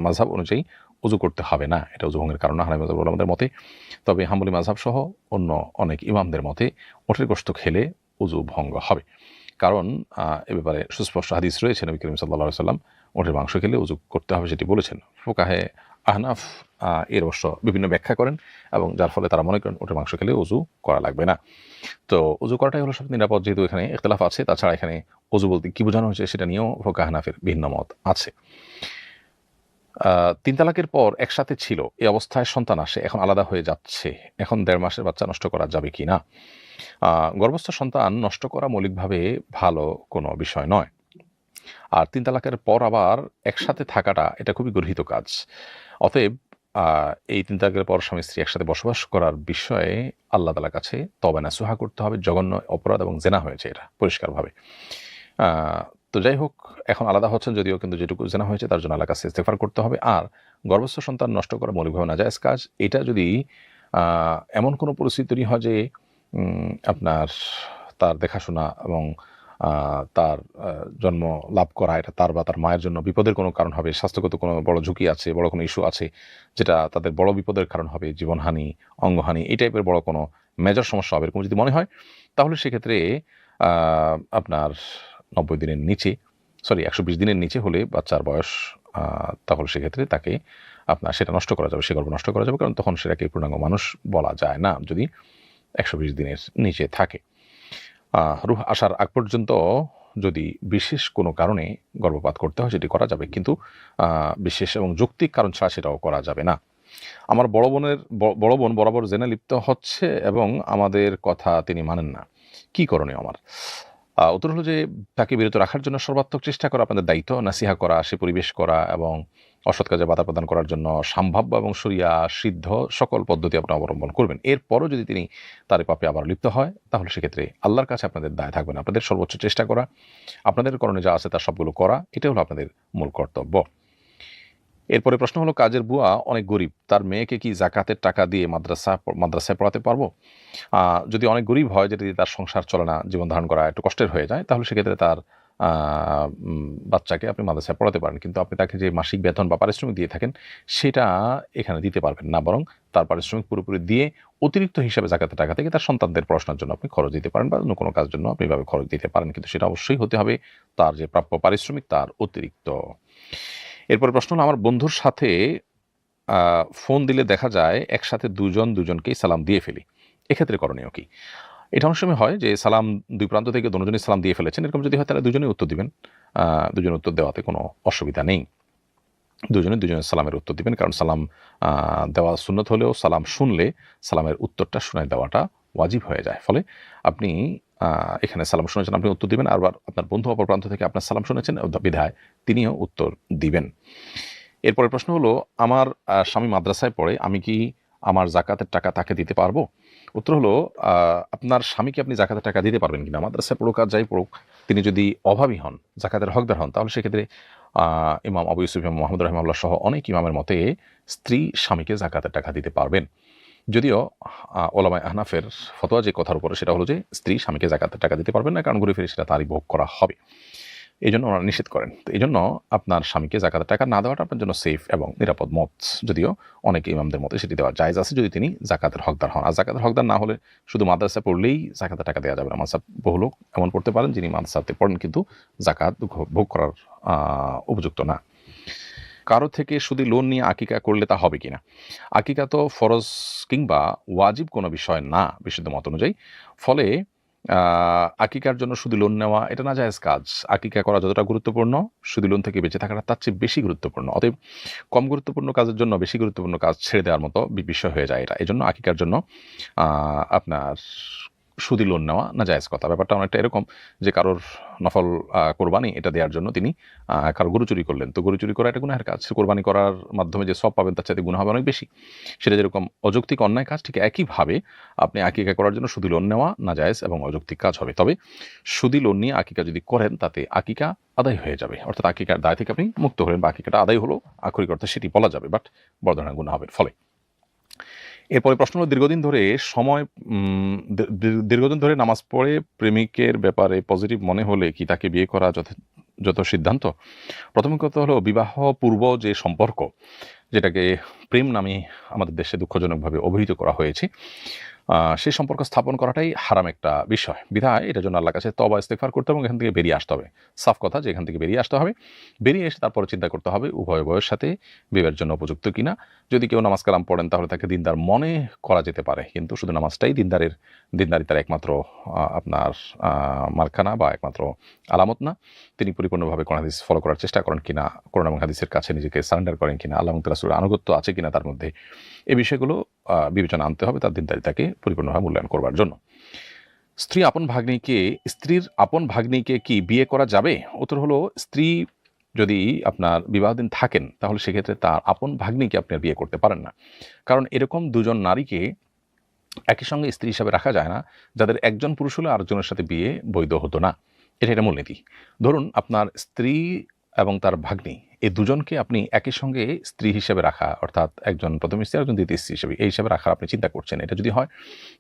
মাযহাব অনুযায়ী অজু করতে হবে না। এটা অজু ভঙ্গের কারণ না হানাফি মাযহাব উলামাদের মতে। তবে হাম্বলী মাযহাব সহ অন্য অনেক ইমামদের মতে উটের গোশত খেলে অজু ভঙ্গ হবে। কারণ এ ব্যাপারে সুস্পষ্ট হাদিস রয়েছে। নবী করিম সাল্লাল্লাহু আলাইহি ওয়াসাল্লাম উটের মাংস খেলে অজু করতে হবে সেটি বলেছেন। ফুকাহে আহনাফ এর অবশ্য বিভিন্ন ব্যাখ্যা করেন এবং যার ফলে তারা মনে করেন উটের মাংস খেলে অজু করা লাগবে না। তো অজু করাটাই হলো সবচেয়ে নিরাপদ, যেহেতু এখানে ইখতিলাফ আছে। তাছাড়া এখানে অজু বলতে কি বোঝানো হয়েছে সেটা নিয়েও ফুকাহে আহনাফের ভিন্ন মত আছে। ৩ তালাকের পর একসাথে ছিল, এই অবস্থায় সন্তান আসে, এখন আলাদা হয়ে যাচ্ছে, এখন ১.৫ মাসের বাচ্চা নষ্ট করা যাবে কি না? গর্ভস্থ সন্তান নষ্ট করা মৌলিকভাবে ভালো কোনো বিষয় নয়। আর ৩ তালাকের পর আবার একসাথে থাকাটা এটা খুবই গর্হিত কাজ। অতএব এই ৩ তালাকের পর স্বামী স্ত্রী একসাথে বসবাস করার বিষয়ে আল্লাহ তাআলার কাছে তওবা নাসুহা করতে হবে। জঘন্য অপরাধ এবং জেনা হয়েছে এটা পরিষ্কারভাবে। তো যাই হোক, এখন আলাদা হচ্ছেন যদিও, কিন্তু যেটুকু জেনা হয়েছে তার জন্য আল্লাহর কাছে ইস্তেগফার করতে হবে। আর গর্ভস্থ সন্তান নষ্ট করা মৌলিকভাবে নাজায়েজ কাজ। এটা যদি এমন কোনো পরিস্থিতি তৈরি হয় যে আপনার তার দেখাশোনা এবং তার জন্ম লাভ করা এটা তার বা তার মায়ের জন্য বিপদের কোনো কারণ হবে, স্বাস্থ্যগত কোনো বড় ঝুঁকি আছে, বড় কোনো ইস্যু আছে যেটা তাদের বড় বিপদের কারণ হবে, জীবনহানি, অঙ্গহানি, এই টাইপের বড় কোনো মেজর সমস্যা হবে, এরকম যদি মনে হয় তাহলে সেক্ষেত্রে আপনার ৯০ দিনের নিচে, ১২০ দিনের নিচে হলে বাচ্চার বয়স, তাহলে সেক্ষেত্রে তাকে আপনার সেটা নষ্ট করা যাবে, সে গর্ভ নষ্ট করা যাবে, কারণ তখন সেটাকে পূর্ণাঙ্গ মানুষ বলা যায় না যদি ১২০ দিনের নিচে থাকে। রুহ আসার আগ পর্যন্ত যদি বিশেষ কোনো কারণে গর্ভপাত করতে হয় সেটি করা যাবে, কিন্তু বিশেষ এবং যৌক্তিক কারণ ছাড়া সেটাও করা যাবে না। আমার বড় বোন বরাবর জেনে লিপ্ত হচ্ছে এবং আমাদের কথা তিনি মানেন না, কি করণীয় আমার? উত্তর হলো যে তাকে বিরত রাখার জন্য সর্বাত্মক চেষ্টা করা আপনাদের দায়িত্ব, নাসিহা করা, সে পরিবেশ করা এবং অসৎ কাজে বাধা প্রদান করার জন্য সম্ভাব্য এবং শরিয়া সিদ্ধ সকল পদ্ধতি আপনি অবলম্বন করবেন। এরপরও যদি তিনি তার পাপে আবার লিপ্ত হয়, তাহলে সেক্ষেত্রে আল্লাহর কাছে আপনাদের দায় থাকবে না। আপনাদের সর্বোচ্চ চেষ্টা করা, আপনাদের করণে যা আছে তার সবগুলো করা, এটা হলো আপনাদের মূল কর্তব্য। এরপরে প্রশ্ন হলো, কাজের বুয়া অনেক গরিব, তার মেয়েকে কি জাকাতের টাকা দিয়ে মাদ্রাসায় পড়াতে পারবো? যদি অনেক গরিব হয়, যেটা দিয়ে তার সংসার চলে না, জীবন ধারণ করা একটু কষ্টের হয়ে যায়, তাহলে সেক্ষেত্রে তার বাচ্চাকে আপনি মাদ্রাসায় পড়াতে পারেন। কিন্তু আপনি তাকে যে মাসিক বেতন বা পারিশ্রমিক দিয়ে থাকেন, সেটা এখানে দিতে পারবেন না, বরং তার পারিশ্রমিক পুরোপুরি দিয়ে অতিরিক্ত হিসাবে জাকাতের টাকা থেকে তার সন্তানদের পড়াশোনার জন্য আপনি খরচ দিতে পারেন, বা অন্য কোনো কাজের জন্য আপনি এভাবে খরচ দিতে পারেন। কিন্তু সেটা অবশ্যই হতে হবে তার যে প্রাপ্য পারিশ্রমিক তার অতিরিক্ত। এরপরে প্রশ্ন হলো, আমার বন্ধুর সাথে ফোন দিলে দেখা যায় একসাথে দুজনকেই সালাম দিয়ে ফেলি, এক্ষেত্রে করণীয় কি? এটা অনেক সময় হয় যে সালাম দুই প্রান্ত থেকে দুজনই সালাম দিয়ে ফেলেছেন, এরকম যদি হয় তাহলে দুজনেই উত্তর দিবেন। দুজনে উত্তর দেওয়াতে কোনো অসুবিধা নেই। দুজনের সালামের উত্তর দিবেন, কারণ সালাম দেওয়া সুন্নত হলেও সালাম শুনলে সালামের উত্তরটা শোনায় দেওয়াটা ওয়াজিব হয়ে যায়। ফলে আপনি এখানে সালাম শুনেছেন, আপনি উত্তর দিবেন, আর আপনার বন্ধু অপর প্রান্ত থেকে আপনার সালাম শুনেছেন বিধায় তিনিও উত্তর দিবেন। এরপরের প্রশ্ন হলো, আমার স্বামী মাদ্রাসায় পড়ে, আমি কি আমার জাকাতের টাকা তাকে দিতে পারবো? উত্তর হলো, আপনার স্বামীকে আপনি জাকাতের টাকা দিতে পারবেন কিনা, মাদ্রাসায় পড়ুক আর যাই পড়ুক, তিনি যদি অভাবী হন, জাকাতের হকদার হন, তাহলে সেক্ষেত্রে ইমাম আবু ইউসুফ, ইমাম মোহাম্মদ রহিমাহুল্লাহ সহ অনেক ইমামের মতে স্ত্রী স্বামীকে জাকাতের টাকা দিতে পারবেন। যদিও ওলামায়ে আহনাফের ফতোয়া যে কথার উপরে, সেটা হলো যে স্ত্রী স্বামীকে জাকাতের টাকা দিতে পারবেন না, কারণ ঘুরে ফিরে সেটা তারই ভোগ করা হবে, এই জন্য ওনারা নিষেধ করেন। তো এই জন্য আপনার স্বামীকে জাকাতের টাকা না দেওয়াটা আপনার জন্য সেফ এবং নিরাপদ মত, যদিও অনেক ইমামদের মতে সেটি দেওয়া জায়েজ আছে যদি তিনি জাকাতের হকদার হন। আর জাকাতের হকদার না হলে শুধু মাদ্রাসা পড়লেই জাকাতের টাকা দেওয়া যাবে না। মাদ্রাসা বহু লোক এমন পড়তে পারেন যিনি মাদ্রাসাতে পড়েন কিন্তু জাকাত ভোগ করার উপযুক্ত না। কারো থেকে শুধু লোন নিয়ে আকিকা করলে তা হবে কিনা? আকিকা তো ফরজ কিংবা ওয়াজিব কোনো বিষয় না বিশুদ্ধ মত অনুযায়ী। ফলে আকিকার জন্য শুধু লোন নেওয়া এটা নাজায়েজ কাজ। আকিকা করা যতটা গুরুত্বপূর্ণ, শুধু লোন থেকে বেঁচে থাকাটা তার চেয়ে বেশি গুরুত্বপূর্ণ। অতএব কম গুরুত্বপূর্ণ কাজের জন্য বেশি গুরুত্বপূর্ণ কাজ ছেড়ে দেওয়ার মতো বিষয় হয়ে যায় এটা। এজন্য আকিকার জন্য আপনার সুদি লোন নেওয়া নাজায়েজ কথা। ব্যাপারটা অনেকটা এরকম যে কারোর নফল কোরবানি এটা দেওয়ার জন্য তিনি কারো গরু চুরি করলেন। তো গরু চুরি করা এটা গুনাহের কাজ। কোরবানি করার মাধ্যমে যে সওয়াব পাবেন তার চাইতে গুনাহ হবে অনেক বেশি। সেটা যেরকম অযৌক্তিক অন্যায় কাজ, ঠিক একইভাবে আপনি আকিকা করার জন্য সুদি লোন নেওয়া নাজায়েজ এবং অযৌক্তিক কাজ হবে। তবে সুদি লোন নিয়ে আকিকা যদি করেন তাতে আকিকা আদায় হয়ে যাবে, অর্থাৎ আকিকার দায় থেকে আপনি মুক্ত হলেন, বা আকিকাটা আদায় হলো আক্ষরিক অর্থে সেটি বলা যাবে, বাট বড় ধরনের গুনাহ হবে ফলে। এরপরে প্রশ্ন হলো, দীর্ঘদিন ধরে নামাজ পড়ে প্রেমিকের ব্যাপারে পজিটিভ মনে হলে কি তাকে বিয়ে করা যত সিদ্ধান্ত? প্রথম কথা হলো, বিবাহ পূর্ব যে সম্পর্ক, যেটাকে প্রেম নামে আমাদের দেশে দুঃখজনকভাবে অভিহিত করা হয়েছে, সেই সম্পর্ক স্থাপন করাটাই হারাম একটা বিষয়। বিধায় এটার জন্য আল্লাহর কাছে তওবা ইস্তেগফার করতে হবে এবং এখান থেকে বেরিয়ে আসতে হবে। সাফ কথা যে এখান থেকে বেরিয়ে আসতে হবে। বেরিয়ে এসে তারপরে চিন্তা করতে হবে উভয় উভয়ের সাথে বিয়ের জন্য উপযুক্ত কিনা। যদি কেউ নামাজ কালাম পড়েন তাহলে তাকে দিনদার মনে করা যেতে পারে, কিন্তু শুধু নামাজটাই দিনদারিতার একমাত্র আপনার মার্কা বা একমাত্র আলামত না। তিনি পরিপূর্ণভাবে কোরআন হাদিস ফলো করার চেষ্টা করেন কিনা, কোরআন এবং হাদিসের কাছে নিজেকে সারেন্ডার করেন কিনা, আল্লাহ এবং রাসূলের আনুগত্য আছে কিনা তার মধ্যে, এই বিষয়গুলো বিবেচনা আনতে হবে তার দিনদারিতাকে পরিপূর্ণভাবে মূল্যায়ন করবার জন্য। স্ত্রীর আপন ভাগ্নিকে কি বিয়ে করা যাবে? উত্তর হলো, স্ত্রী যদি আপনার বিবাহদিন থাকেন তাহলে সেক্ষেত্রে তার আপন ভাগ্নিকে আপনি আর বিয়ে করতে পারেন না। কারণ এরকম দুজন নারীকে একই সঙ্গে স্ত্রী হিসাবে রাখা যায় না, যাদের একজন পুরুষ হলে আরেকজনের সাথে বিয়ে বৈধ হতো না। এটা মূলনীতি। ধরুন আপনার স্ত্রী এবং তার ভাগ্নি, এই দুজনকে আপনি একই সঙ্গে স্ত্রী হিসেবে রাখা, অর্থাৎ একজন প্রথম স্ত্রী একজন দ্বিতীয় স্ত্রী হিসেবে এই হিসাবে রাখার আপনি চিন্তা করছেন, এটা যদি হয়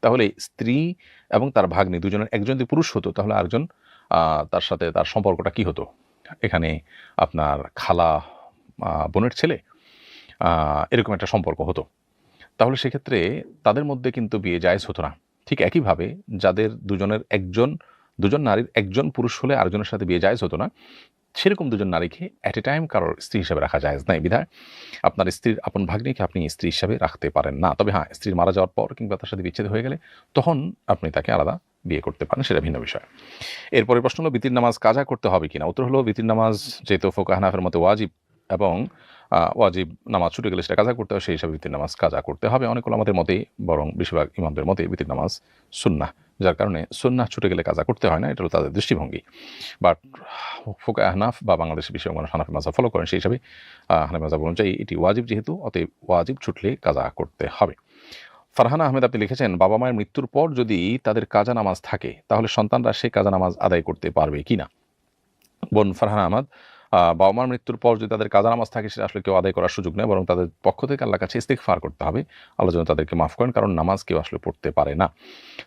তাহলে স্ত্রী এবং তার ভাগ্নি দুজনের একজন যদি পুরুষ হতো তাহলে আরেকজন তার সাথে তার সম্পর্কটা কি হতো? এখানে আপনার খালা বোনের ছেলে, এরকম একটা সম্পর্ক হতো। তাহলে সেক্ষেত্রে তাদের মধ্যে কিন্তু বিয়ে জায়েজ হতো না। ঠিক একইভাবে যাদের দুজন নারীর একজন পুরুষ হলে আরেকজনের সাথে বিয়ে জায়েজ হতো না, সেরকম দুজন নারীকে অ্যাট এ টাইম কারোর স্ত্রী হিসাবে রাখা জায়েজ নাই। বিধায় আপনার স্ত্রীর আপন ভাগ্নিকে আপনি স্ত্রী হিসাবে রাখতে পারেন না। তবে হ্যাঁ, স্ত্রীর মারা যাওয়ার পর কিংবা তার সাথে বিচ্ছেদ হয়ে গেলে তখন আপনি তাকে আলাদা বিয়ে করতে পারেন, সেটা ভিন্ন বিষয়। এরপরে প্রশ্ন হলো, বিতির নামাজ কাজা করতে হবে কিনা? উত্তর হলো, বিতির নামাজ যেহেতু ফুকাহা হানাফির মতে ওয়াজিব এবং ওয়াজিব নামাজ ছুটে গেলে সেটা কাজা করতে হবে, সেই হিসাবে বিতির নামাজ কাজা করতে হবে। অনেক ওলামাদের মতে, বরং বেশিরভাগ ইমামদের মতে বিতির নামাজ সুন্নাহ, যার কারণে সুন্নাহ ছুটে গেলে কাজা করতে হয় না, এটা হলো তাদের দৃষ্টিভঙ্গি। বাট ফুকাহা আহনাফ বা বাংলাদেশের বিষয়ে মানুষ হানাফি মাযহাব ফলো করেন, সেই হিসাবে হানাফি মাযহাব অনুযায়ী এটি ওয়াজিব, যেহেতু অতএব ওয়াজিব ছুটলে কাজা করতে হবে। ফারহানা আহমেদ আপনি লিখেছেন, বাবা মায়ের মৃত্যুর পর যদি তাদের কাজা নামাজ থাকে তাহলে সন্তানরা সেই কাজা নামাজ আদায় করতে পারবে কিনা? বোন ফারহানা আহমদ, বাবা মার মৃত্যুর পর যদি তাদের কাজা নামাজ থাকে সেটা আসলে কেউ আদায় করার সুযোগ নেই, বরং তাদের পক্ষ থেকে আল্লাহর কাছে ইস্তিগফার করতে হবে, আল্লাহ যেন তাদেরকে মাফ করেন, কারণ নামাজ কেউ আসলে পড়তে পারে না।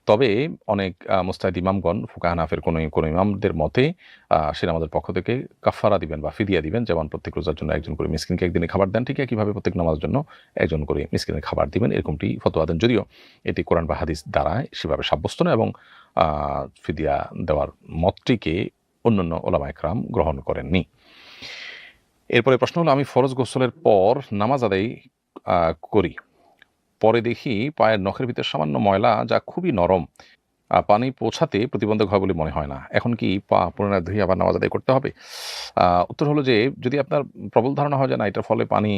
তবে অনেক মুস্তাহিদ ইমামগণ, ফুকাহা হানাফের কোনো ইমামদের মতে সে নামাজের পক্ষ থেকে কাফারা দিবেন বা ফিদিয়া দিবেন, যেমন প্রত্যেক রোজার জন্য একজন করে মিসকিনকে একদিনে খাবার দেন, ঠিক একইভাবে প্রত্যেক নামাজের জন্য একজন করে মিসকিনের খাবার দিবেন, এরকমটি ফতোয়া দেন। যদিও এটি কোরআন বা হাদিস দ্বারা সেভাবে সাব্যস্ত নয়, এবং ফিদিয়া দেওয়ার মতটিকে অন্যান্য ওলামা একরাম গ্রহণ করেননি। এরপরে প্রশ্ন হলো, আমি ফরজ গোসলের পর নামাজ আদায় করি, পরে দেখি পায়ের নখের ভিতর সামান্য ময়লা যা খুবই নরম, পানি পৌঁছাতে প্রতিবন্ধক হয় বলে মনে হয় না, এখন কি পা পুনরায় ধুয়ে আবার নামাজ আদায় করতে হবে? উত্তর হলো যে, যদি আপনার প্রবল ধারণা হয় যে না এটার ফলে পানি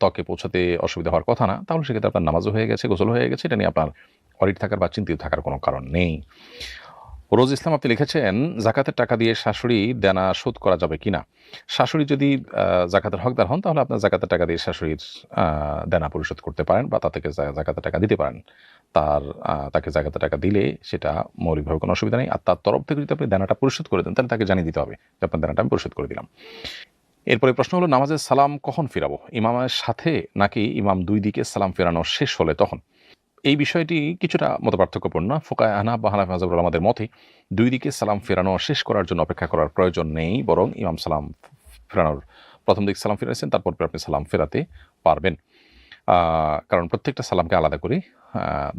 ত্বকে পৌঁছাতে অসুবিধা হওয়ার কথা না, তাহলে সেক্ষেত্রে আপনার নামাজও হয়ে গেছে, গোসল হয়ে গেছে, এটা নিয়ে আপনার অরিড থাকার বা চিন্তিত থাকার কোনো কারণ নেই। রোজ ইসলাম আপনি লিখেছেন, জাকাতের টাকা দিয়ে শাশুড়ি দেনা শোধ করা যাবে কিনা? শাশুড়ি যদি জাকাতের হকদার হন, তাহলে আপনার জাকাতের টাকা দিয়ে শাশুড়ির দেনা পরিশোধ করতে পারেন বা তা থেকে জাকাতের টাকা দিতে পারেন। তাকে জাকাতের টাকা দিলে সেটা মৌলিকভাবে কোনো অসুবিধা নেই। আর তার তরফ থেকে যদি আপনি দেনাটা পরিশোধ করে দেন, তাহলে তাকে জানিয়ে দিতে হবে যে আপনার দেনাটা আমি পরিশোধ করে দিলাম। এরপরে প্রশ্ন হলো, নামাজের সালাম কখন ফেরাবো? ইমামের সাথে নাকি ইমাম দুই দিকে সালাম ফেরানো শেষ হলে তখন? এই বিষয়টি কিছুটা মতপার্থক্যপূর্ণ। ফুকাহায়ে আহনাফ বা হানাফি মাযহাবের উলামাদের মতে দুই দিকে সালাম ফেরানো শেষ করার জন্য অপেক্ষা করার প্রয়োজন নেই, বরং ইমাম সালাম ফেরানোর প্রথম দিকে সালাম ফিরেছেন, তারপর আপনি সালাম ফেরাতে পারবেন, কারণ প্রত্যেকটা সালামকে আলাদা করে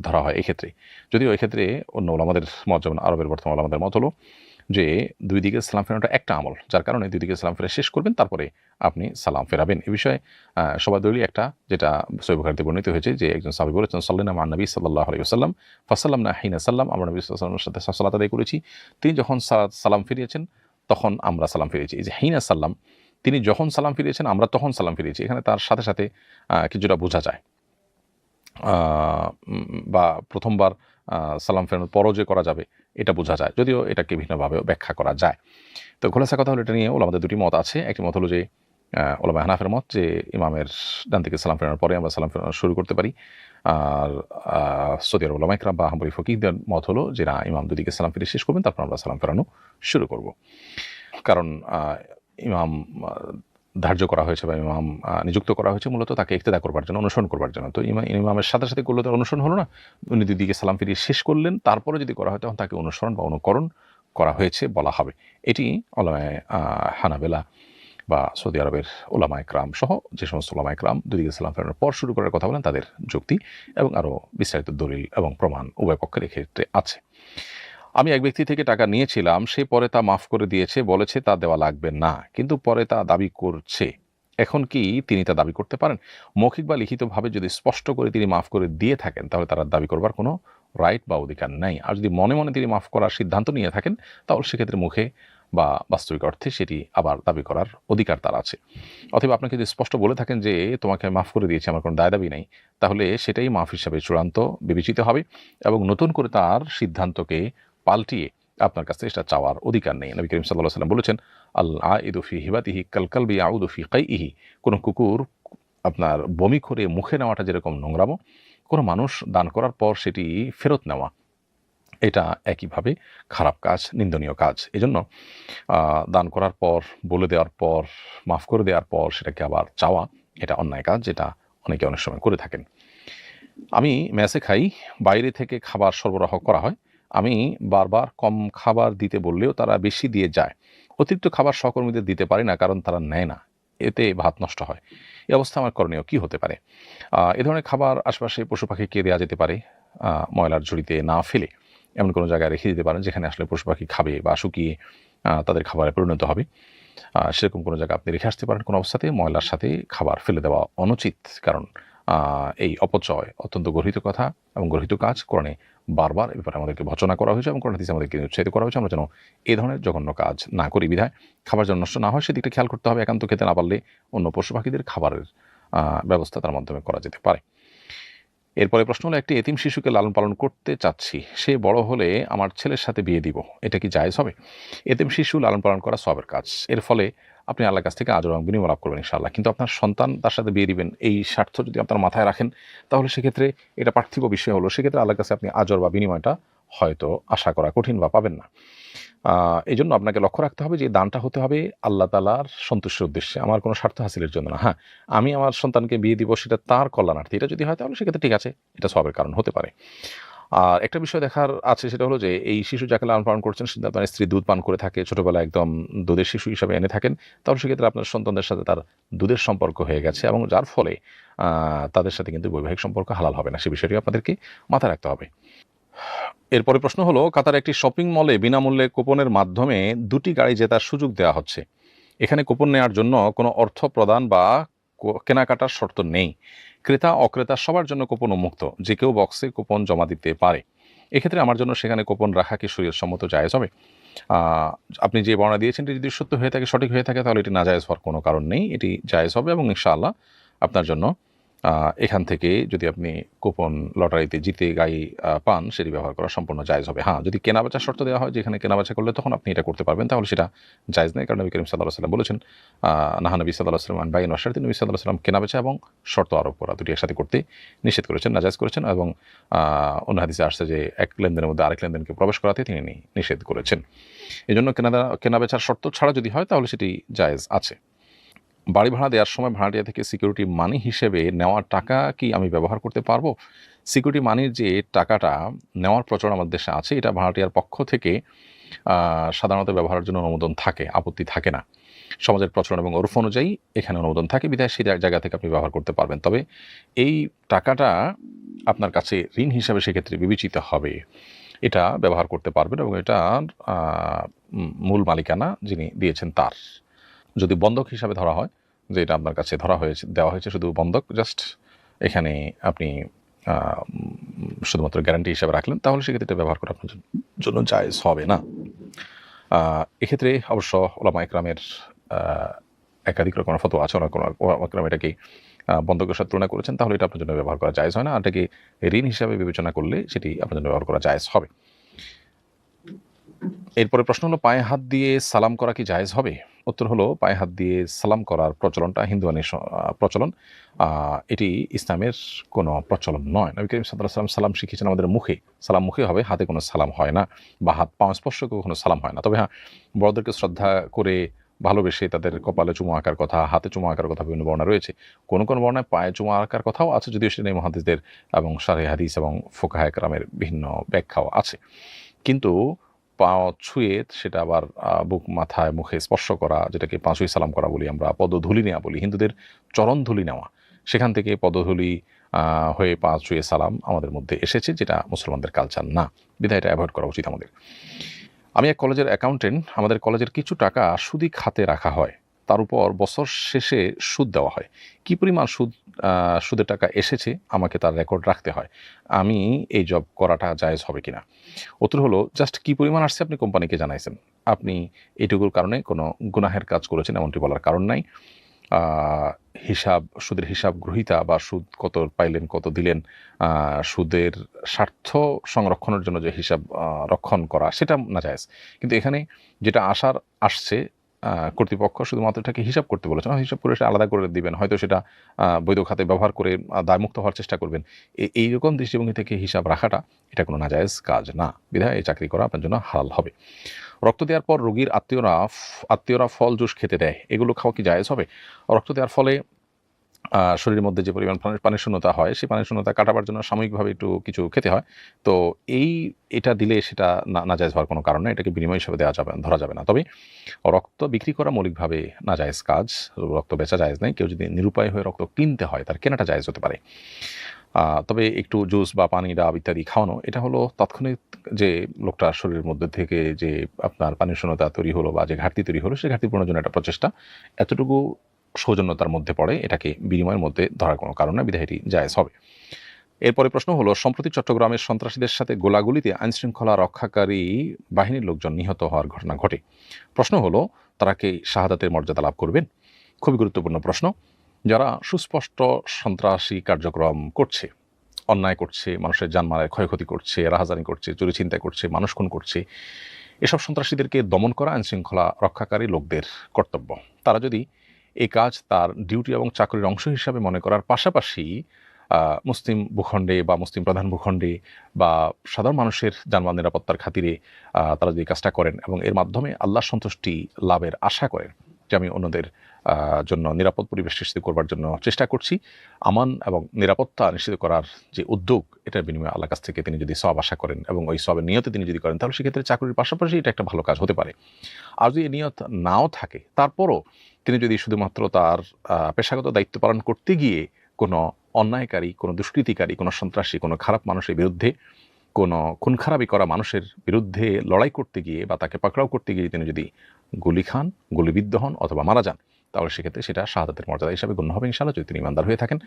ধরা হয় এক্ষেত্রে। যদিও এক্ষেত্রে অন্য ওলামাদের মত, যেমন আরবের বর্তমান ওলামাদের মত হলো যে দুই দিকে সালাম ফেরানোটা একটা আমল, যার কারণে দুই দিকে সালাম ফেরা শেষ করবেন, তারপরে আপনি সালাম ফেরাবেন। এ বিষয়ে সবার দলীয় একটা, যেটা সহিহ বুখারীতে বর্ণিত হয়েছে যে একজন সাহাবী বলেছেন, সাল্লাল্লাহু আলা নবী সাল্লাল্লাহু আলাইহি ওয়াসাল্লাম ফাসাল্লামনা হিনা সাল্লাম, আমরা নবী সাল্লাল্লাহু আলাইহি ওয়াসাল্লামের সাথে সালাত আদায় করেছি, তিনি যখন সালাম ফিরিয়েছেন তখন আমরা সালাম ফিরিয়েছি। এই যে হিনা সাল্লাম, তিনি যখন সালাম ফিরিয়েছেন আমরা তখন সালাম ফিরিয়েছি, এখানে তার সাথে সাথে কিছুটা বোঝা যায়, বা প্রথমবার সালাম ফেরানোর পরও যে করা যাবে এটা বোঝা যায়, যদিও এটাকে ভিন্নভাবেও ব্যাখ্যা করা যায়। তো খোলাসা কথা হলো, এটা নিয়ে ওলামাদের দুটি মত আছে। একটি মত হলো যে ওলামা হানাফের মত, যে ইমামের ডান থেকে সালাম ফেরানোর পরে আমরা সালাম ফেরানো শুরু করতে পারি। আর সৌদি আরব ওলামা ইকরাম বা হাম্বলি ফকিহদের মত হলো যে না, ইমাম দুদিকে সালাম ফিরে শেষ করবেন, তারপর আমরা সালাম ফেরানো শুরু করব। কারণ ইমাম ধার্য করা হয়েছে বা ইমাম নিযুক্ত করা হয়েছে মূলত তাকে ইক্তেদা করবার জন্য, অনুসরণ করবার জন্য। তো ইমামের সাথে সাথে করলে তার অনুসরণ হলো না, উনি দুদিকে সালাম ফিরিয়ে শেষ করলেন, তারপরে যদি করা হয় তখন তাকে অনুসরণ বা অনুকরণ করা হয়েছে বলা হবে। এটি ওলামায়ে হানাবেলা বা সৌদি আরবের ওলামা একরাম সহ যে সমস্ত ওলামা একরাম দুদিকে সালাম ফেরানোর পর শুরু করার কথা বলেন, তাদের যুক্তি এবং আরও বিস্তারিত দলিল এবং প্রমাণ উভয় পক্ষের এক্ষেত্রে আছে। আমি এক ব্যক্তি থেকে টাকা নিয়েছিলাম, সে পরে তা মাফ করে দিয়েছে, বলেছে তা দেওয়া লাগবে না, কিন্তু পরে তা দাবি করছে, এখন কি তিনি তা দাবি করতে পারেন? মৌখিক বা লিখিতভাবে যদি স্পষ্ট করে তিনি মাফ করে দিয়ে থাকেন, তাহলে তারা দাবি করবার কোনো রাইট বা অধিকার নাই। আর যদি মনে মনে তিনি মাফ করার সিদ্ধান্ত নিয়ে থাকেন, তাহলে সেক্ষেত্রে মুখে বা বাস্তবিক অর্থে সেটি আবার দাবি করার অধিকার তার আছে। অথবা আপনাকে যদি স্পষ্ট বলে থাকেন যে তোমাকে মাফ করে দিয়েছি, আমার কোনো দায় দাবি নেই, তাহলে সেটাই মাফ হিসাবে চূড়ান্ত বিবেচিত হবে এবং নতুন করে তার সিদ্ধান্তকে পাল্টিয়ে আপনার কাছে সেটা চাওয়ার অধিকার নেই। নবী করিম সাল্লাল্লাহু আলাইহি ওয়াসাল্লাম বলেছেন, আল আইদু ফি হিবাতিহি কাল কালবি ইয়াউদু ফি কাইইহি, কোনো কুকুর আপনার বমি করে মুখে নেওয়াটা যেরকম নোংরামো, কোনো মানুষ দান করার পর সেটি ফেরত নেওয়া এটা একইভাবে খারাপ কাজ, নিন্দনীয় কাজ। এজন্য দান করার পর, বলে দেওয়ার পর, মাফ করে দেওয়ার পর সেটাকে আবার চাওয়া, এটা অন্যায় কাজ, যেটা অনেকে অনেক সময় করে থাকেন। আমি মেসে খাই, বাইরে থেকে খাবার সরবরাহ করা হয়, আমি বারবার কম খাবার দিতে বললেও তারা বেশি দিয়ে যায়। অতিরিক্ত খাবার সহকর্মীদের দিতে পারি না, কারণ তারা নেয় না, এতে ভাত নষ্ট হয়। এই অবস্থা আমার করণীয় কী হতে পারে? এ ধরনের খাবার আশপাশে পশু পাখিকে দেওয়া যেতে পারে, ময়লার ঝুড়িতে না ফেলে এমন কোনো জায়গায় রেখে দিতে পারেন যেখানে আসলে পশু পাখি খাবে বা শুকিয়ে তাদের খাবারে পরিণত হবে। সেরকম কোনো জায়গায় আপনি রেখে আসতে পারেন। কোনো অবস্থাতে ময়লার সাথে খাবার ফেলে দেওয়া অনুচিত, কারণ এই অপচয় অত্যন্ত গর্হিত কথা এবং গর্হিত কাজ। কোরআনে বারবার এ ব্যাপারে আমাদেরকে ভর্ৎসনা করা হয়েছে এবং কোরআন হাদিসে আমাদেরকে উৎসাহিত করা হয়েছে আমরা যেন এ ধরনের জঘন্য কাজ না করি। বিধায় খাবার যেন নষ্ট না হয় সেদিকটা খেয়াল করতে হবে। একান্ত খেতে না পারলে অন্য পশু পাখিদের খাবারের ব্যবস্থা তার মাধ্যমে করা যেতে পারে। এরপরে প্রশ্ন হলো, একটি এতিম শিশুকে লালন পালন করতে চাচ্ছি, সে বড় হলে আমার ছেলের সাথে বিয়ে দিব, এটা কি জায়েজ হবে? এতিম শিশু লালন পালন করা সওয়াবের কাজ, এর ফলে আপনি আল্লাহর কাছ থেকে আজর এবং বিনিময় লাভ করবেন ইনশাআল্লাহ। কিন্তু আপনার সন্তান তার সাথে বিয়ে দিবেন এই স্বার্থ যদি আপনার মাথায় রাখেন, তাহলে সেক্ষেত্রে এটা পার্থিব বিষয় হলো, সেক্ষেত্রে আল্লাহর কাছে আপনি আজর বা বিনিময়টা হয়তো আশা করা কঠিন বা পাবেন না। এই জন্য আপনাকে লক্ষ্য রাখতে হবে যে এই দানটা হতে হবে আল্লাহ তাআলার সন্তুষ্টির উদ্দেশ্যে, আমার কোনো স্বার্থ হাসিলের জন্য না। হ্যাঁ, আমি আমার সন্তানকে বিয়ে দিব সেটা তার কল্যাণার্থে, এটা যদি হয় তাহলে সেক্ষেত্রে ঠিক আছে, এটা সওয়াবের কারণ হতে পারে। আর একটা বিষয় দেখার আছে, সেটা হলো যে এই শিশু যাকে লালন পালন করছেন সে আপনার স্ত্রী দুধ পান করে থাকে, ছোটবেলায় একদম দুধের শিশু হিসাবে এনে থাকেন, তাহলে সেক্ষেত্রে আপনার সন্তানদের সাথে তার দুধের সম্পর্ক হয়ে গেছে এবং যার ফলে তাদের সাথে কিন্তু বৈবাহিক সম্পর্ক হালাল হবে না, সে বিষয়টি আপনাদেরকে মাথায় রাখতে হবে। এরপরে প্রশ্ন হলো, কাতারে একটি শপিং মলে বিনামূল্যে কুপনের মাধ্যমে 2টি গাড়ি জেতার সুযোগ দেওয়া হচ্ছে। এখানে কুপন নেওয়ার জন্য কোনো অর্থ প্রদান বা কেনাকাটার শর্ত নেই। ক্রেতা অক্রেতা সবার জন্য কুপন উন্মুক্ত, যে কেউ বক্সে কুপন জমা দিতে পারে। এক্ষেত্রে আমার জন্য সেখানে কুপন রাখা কি শরীয়তসম্মত জায়েজ হবে? আপনি যে বর্ণনা দিয়েছেন এটি যদি সত্য হয়ে থাকে, সঠিক হয়ে থাকে, তাহলে এটি নাজায়েজ হওয়ার কোনো কারণ নেই, এটি জায়েজ হবে এবং ইনশাআল্লাহ আপনার জন্য এখান থেকে যদি আপনি কুপন লটারিতে জিতে গাড়ি পান, সেটি ব্যবহার করা সম্পূর্ণ জায়েজ হবে। হ্যাঁ, যদি কেনাবেচার শর্ত দেওয়া হয়, যেখানে কেনাবেচা করলে তখন আপনি এটা করতে পারবেন, তাহলে সেটা জায়েজ নেই। কারণ নবী করিম সাল্লাল্লাহু আলাইহি ওয়াসাল্লাম বলেছেন, নাহা নবী সাল্লাল্লাহু আলাইহি ওয়াসাল্লাম আন বাইইন ওয়া শারতি, নবী সাল্লাল্লাহু আলাইহি ওয়াসাল্লাম কেনাবেচা এবং শর্ত আরোপ করা দুটি একসাথে করতে নিষেধ করেছেন, নাজায়েজ করেছেন এবং অন্য হাদিসে আসছে যে এক লেনদেনের মধ্যে আরেক লেনদেনকে প্রবেশ করাতে তিনি নিষেধ করেছেন। এজন্য কেনাবেচার শর্ত ছাড়া যদি হয় তাহলে সেটি জায়েজ আছে। বাড়ি ভাড়া দেওয়ার সময় ভাড়াটিয়া থেকে সিকিউরিটি মানি হিসেবে নেওয়া টাকা কি আমি ব্যবহার করতে পারবো? সিকিউরিটি মানির যে টাকাটা নেওয়ার প্রচলন আমাদের দেশে আছে, এটা ভাড়াটিয়ার পক্ষ থেকে সাধারণত ব্যবহারের জন্য অনুমোদন থাকে, আপত্তি থাকে না। সমাজের প্রচলন এবং ওরফ অনুযায়ী এখানে অনুমোদন থাকে, বিধায় সেই জায়গা থেকে আপনি ব্যবহার করতে পারবেন। তবে এই টাকাটা আপনার কাছে ঋণ হিসাবে সেক্ষেত্রে বিবেচিত হবে, এটা ব্যবহার করতে পারবেন এবং এটার মূল মালিকানা যিনি দিয়েছেন তার। যদি বন্ধক হিসাবে ধরা হয়, যে এটা আপনার কাছে দেওয়া হয়েছে শুধু বন্ধক, জাস্ট এখানে আপনি শুধুমাত্র গ্যারান্টি হিসাবে রাখলেন, তাহলে সেক্ষেত্রে এটা ব্যবহার করা আপনার জন্য জায়েজ হবে না। এক্ষেত্রে অবশ্য উলামা ইকরামের একাধিক রকমের ফতোয়া আছে, উলামা ইকরাম এটাকে বন্ধকের সাথে তুলনা করেছেন, তাহলে এটা আপনার জন্য ব্যবহার করা জায়েজ হয় না। আর এটাকে ঋণ হিসাবে বিবেচনা করলে সেটি আপনার জন্য ব্যবহার করা জায়েজ হবে। এরপরে প্রশ্ন হলো, পায়ে হাত দিয়ে সালাম করা কি জায়েজ হবে? উত্তর হলো, পায়ে হাত দিয়ে সালাম করার প্রচলনটা হিন্দুয়ানি প্রচলন, এটি ইসলামের কোনো প্রচলন নয়। নবী করিম সাল্লাল্লাহু আলাইহি ওয়াসাল্লাম সালাম শিখিয়েছেন আমাদের মুখে, সালাম মুখে হবে, হাতে কোনো সালাম হয় না, বা হাত পা স্পর্শ করে কোনো সালাম হয় না। তবে হ্যাঁ, বড়দেরকে শ্রদ্ধা করে ভালোবেসে তাদের কপালে চুমু আঁকার কথা, হাতে চুমু আঁকার কথা বিভিন্ন বর্ণনা রয়েছে। কোনো কোনো বর্ণায় পায়ে চুমু আঁকার কথাও আছে, যদিও সেটা মুহাদ্দিসদের এবং শারহে হাদিস এবং ফুকাহায়ে কেরামের বিভিন্ন ব্যাখ্যাও আছে। কিন্তু পা ছুঁয়ে সেটা আবার বুক, মাথায়, মুখে স্পর্শ করা, যেটাকে পা ছুঁয়ে সালাম করা বলি আমরা, পদধূলি নেওয়া বলি, হিন্দুদের চরণধূলি নেওয়া, সেখান থেকে পদধূলি হয়ে পা ছুঁয়ে সালাম আমাদের মধ্যে এসেছে, যেটা মুসলমানদের কালচার না, বিধায় এটা অ্যাভয়েড করা উচিত আমাদের। আমি এক কলেজের অ্যাকাউন্টেন্ট, আমাদের কলেজের কিছু টাকা সুদি খাতে রাখা হয়, তার উপর বছর শেষে সুদ দেওয়া হয়। কী পরিমাণ সুদের টাকা এসেছে আমাকে তার রেকর্ড রাখতে হয়। আমি এই জব করাটা জায়েজ হবে কিনা? উত্তর হলো, জাস্ট কী পরিমাণ আসছে আপনি কোম্পানিকে জানাইছেন, আপনি এটুকুর কারণে কোনো গুনাহের কাজ করেছেন এমনটি বলার কারণ নাই। সুদের হিসাব গ্রহীতা বা সুদ কত পাইলেন, কত দিলেন, সুদের স্বার্থ সংরক্ষণের জন্য যে হিসাব রক্ষণ করা, সেটা নাজায়েজ। কিন্তু এখানে যেটা আসছে, কর্তৃপক্ষ শুধুমাত্র এটাকে হিসাব করতে বলেছেন, হিসাব করে সেটা আলাদা করে দিবেন, হয়তো সেটা বৈধ খাতে ব্যবহার করে দায়মুক্ত হওয়ার চেষ্টা করবেন। এইরকম দৃষ্টিভঙ্গি থেকে হিসাব রাখাটা এটা কোনো নাজায়েজ কাজ না, বিধায় এই চাকরি করা আপনার জন্য হালাল হবে। রক্ত দেওয়ার পর রোগীর আত্মীয়রা ফল জুস খেতে দেয়, এগুলো খাওয়া কি জায়েজ হবে? রক্ত দেওয়ার ফলে শরীরের মধ্যে যে পরিমাণ পানির শূন্যতা হয়, সেই পানির শূন্যতা কাটাবার জন্য সাময়িকভাবে একটু কিছু খেতে হয়। তো এটা দিলে সেটা নাজায়েজ হওয়ার কোনো কারণ নেই, এটাকে বিনিময় হিসেবে ধরা যাবে না। তবে রক্ত বিক্রি করা মৌলিকভাবে নাজায়েজ কাজ, রক্ত বেচা জায়েজ নেই। কেউ যদি নিরুপায় হয়ে রক্ত কিনতে হয়, তার কেনাটা জায়েজ হতে পারে। তবে একটু জুস বা পানি, ডাব ইত্যাদি খাওয়ানো, এটা হলো তাৎক্ষণিক যে লোকটার শরীরের মধ্যে থেকে যে আপনার পানির শূন্যতা তৈরি হলো বা যে ঘাটতি তৈরি হলো, সেই ঘাটতি পূরণের জন্য একটা প্রচেষ্টা, এতটুকু সৌজন্যতার মধ্যে পড়ে, এটাকে বিনিময়ের মধ্যে ধরার কোনো কারণ না, বিধায় এটি জায়েজ হবে। এরপরে প্রশ্ন হলো, সম্প্রতি চট্টগ্রামের সন্ত্রাসীদের সাথে গোলাগুলিতে আইনশৃঙ্খলা রক্ষাকারী বাহিনীর লোকজন নিহত হওয়ার ঘটনা ঘটে। প্রশ্ন হলো, তারা কি শাহাদাতের মর্যাদা লাভ করবেন? খুবই গুরুত্বপূর্ণ প্রশ্ন। যারা সুস্পষ্ট সন্ত্রাসী কার্যক্রম করছে, অন্যায় করছে, মানুষের জানমালের ক্ষয়ক্ষতি করছে, রাহাজানি করছে, চুরি ছিনতাই করছে, মানুষ খুন করছে, এসব সন্ত্রাসীদেরকে দমন করা আইনশৃঙ্খলা রক্ষাকারী লোকদের কর্তব্য। তারা যদি এই কাজ তার ডিউটি এবং চাকরির অংশ হিসাবে মনে করার পাশাপাশি মুসলিম ভূখণ্ডে বা মুসলিম প্রধান ভূখণ্ডে বা সাধারণ মানুষের জানমাল নিরাপত্তার খাতিরে তারা যদি কাজটা করেন এবং এর মাধ্যমে আল্লাহর সন্তুষ্টি লাভের আশা করেন যে আমি অন্যদের জন্য নিরাপদ পরিবেশ সৃষ্টি করবার জন্য চেষ্টা করছি, আমান এবং নিরাপত্তা নিশ্চিত করার যে উদ্যোগ, এটার বিনিময়ে আল্লাহর কাছ থেকে তিনি যদি সওয়াব আশা করেন এবং ওই সওয়াবের নিয়তে তিনি যদি করেন, তাহলে সেক্ষেত্রে চাকরির পাশাপাশি এটা একটা ভালো কাজ হতে পারে। আর যদি এই নিয়ত নাও থাকে, তারপরও তিনি যদি শুধুমাত্র তার পেশাগত দায়িত্ব পালন করতে গিয়ে কোনো অন্যায়কারী, কোনো দুষ্কৃতিকারী, কোনো সন্ত্রাসী, কোনো খারাপ মানুষের বিরুদ্ধে, কোনো খুন খারাপি করা মানুষের বিরুদ্ধে লড়াই করতে গিয়ে বা তাকে পাকড়াও করতে গিয়ে তিনি যদি গুলি খান, গুলিবিদ্ধ হন অথবা মারা যান, তাহলে সেক্ষেত্রে সেটা শাহাদাতের মর্যাদা হিসাবে গণ্য হবে ইনশাআল্লাহ, যদি তিনি ইমানদার হয়ে থাকেন।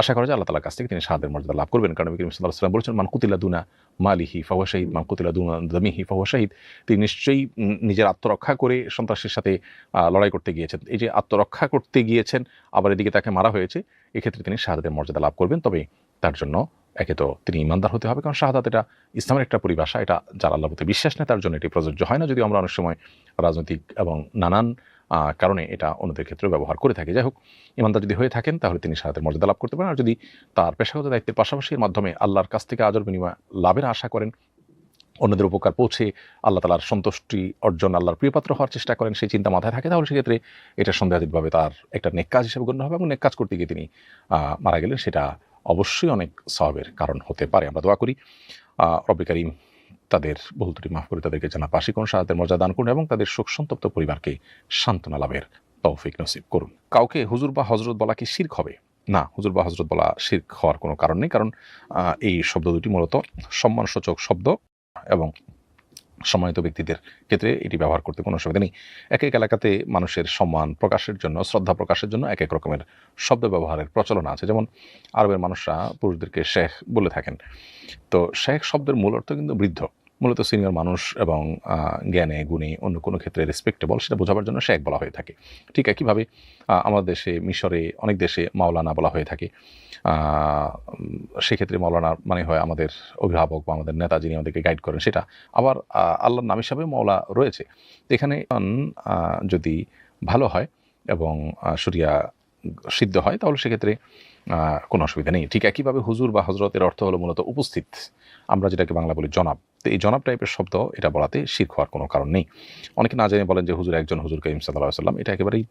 আশা করা যায় আল্লাহ তাআলার কাছ থেকে তিনি শাহাদাতের মর্যাদা লাভ করবেন। কারণ নবী করিম সাল্লাল্লাহু আলাইহি ওয়াসাল্লাম বলেছেন, মান কুতিলা দুনা মালিহি ফাহুয়া শাহীদ, মান কুতিলা দুনা দামিহি ফাহুয়া শাহীদ। তিনি নিশ্চয়ই নিজের আত্মরক্ষা করে সন্ত্রাসীর সাথে লড়াই করতে গিয়েছেন। এই যে আত্মরক্ষা করতে গিয়েছেন, আবার এদিকে তাকে মারা হয়েছে, এক্ষেত্রে তিনি শাহাদাতের মর্যাদা লাভ করবেন। তবে তার জন্য একে তো তিনি ইমানদার হতে হবে, কারণ শাহাদাত এটা ইসলামের একটা পরিভাষা, এটা যারা আল্লাহর প্রতি বিশ্বাস নেয় তার জন্য এটি প্রযোজ্য হয় না, যদিও আমরা অনেক সময় রাজনৈতিক এবং নানান কারণে এটা অন্যদের ক্ষেত্রে ব্যবহার করে থাকি। যাই হোক, ইমানদার যদি হয়ে থাকেন তাহলে তিনি শাহাদাতের মর্যাদা লাভ করতে পারেন। আর যদি তার পেশাগত দায়িত্বের পাশাপাশি এর মাধ্যমে আল্লাহর কাছ থেকে আজর বিনিময় লাভের আশা করেন, অন্যদের উপকার পৌঁছে আল্লাহ তাআলার সন্তুষ্টি অর্জন, আল্লাহর প্রিয়পাত্র হওয়ার চেষ্টা করেন, সেই চিন্তা মাথায় থাকে, তাহলে সেক্ষেত্রে এটা সন্দেহাতীতভাবে তার একটা নেক কাজ হিসেবে গণ্য হবে এবং নেক কাজ করতে গিয়ে তিনি মারা গেলেন, সেটা অবশ্যই অনেক সওয়াবের কারণ হতে পারে। আমরা দোয়া করি রব্বে কারীম তাদের ভুল ত্রুটি মাফ করে তাদেরকে জান্নাত বাসী করুন, শাহাদাতের মর্যাদা দান করুন এবং তাদের শোক সন্তপ্ত পরিবারকে সান্ত্বনা লাভের তৌফিক নসিব করুন। কাউকে হুজুর বা হযরত বলা কি শিরক হবে? না, হুজুর বা হযরত বলা শিরক হওয়ার কোনো কারণ নেই, কারণ এই শব্দ দুটি মূলত সম্মানসূচক শব্দ এবং সম্মানিত ব্যক্তিদের ক্ষেত্রে এটি ব্যবহার করতে কোনো অসুবিধা নেই। এক এক এলাকাতে মানুষের সম্মান প্রকাশের জন্য, শ্রদ্ধা প্রকাশের জন্য এক এক রকমের শব্দ ব্যবহারের প্রচলন আছে। যেমন আরবের মানুষরা পুরুষদেরকে শেখ বলে থাকেন। তো শেখ শব্দের মূল অর্থ কিন্তু বৃদ্ধ, মূলত সিনিয়র মানুষ এবং জ্ঞানে গুণে অন্য কোনো ক্ষেত্রে রেসপেক্টেবল, সেটা বোঝাবার জন্য শেখ বলা হয়ে থাকে। ঠিক একইভাবে আমাদের দেশে, মিশরে, অনেক দেশে মাওলানা বলা হয়ে থাকে। সেক্ষেত্রে মাওলানা মানে হয় আমাদের অভিভাবক বা আমাদের নেতা, যিনি আমাদেরকে গাইড করেন, সেটা। আবার আল্লাহর নাম হিসাবে মাওলা রয়েছে। এখানে যদি ভালো হয় এবং শরিয়া সিদ্ধ হয়, তাহলে সেক্ষেত্রে কোনো অসুবিধা নেই। ঠিক একইভাবে হুজুর বা হযরতের অর্থ হলো মূলত উপস্থিত, আমরা যেটাকে বাংলা বলি জনাব। তো এই জনাব টাইপের শব্দ এটা বলাতে শিরক হওয়ার কোনো কারণ নেই। অনেকে না জেনে বলেন যে হুজুর একজন, হুজুর করিম সাল্লাল্লাহু আলাইহি ওয়াসাল্লাম, এটা একেবারেই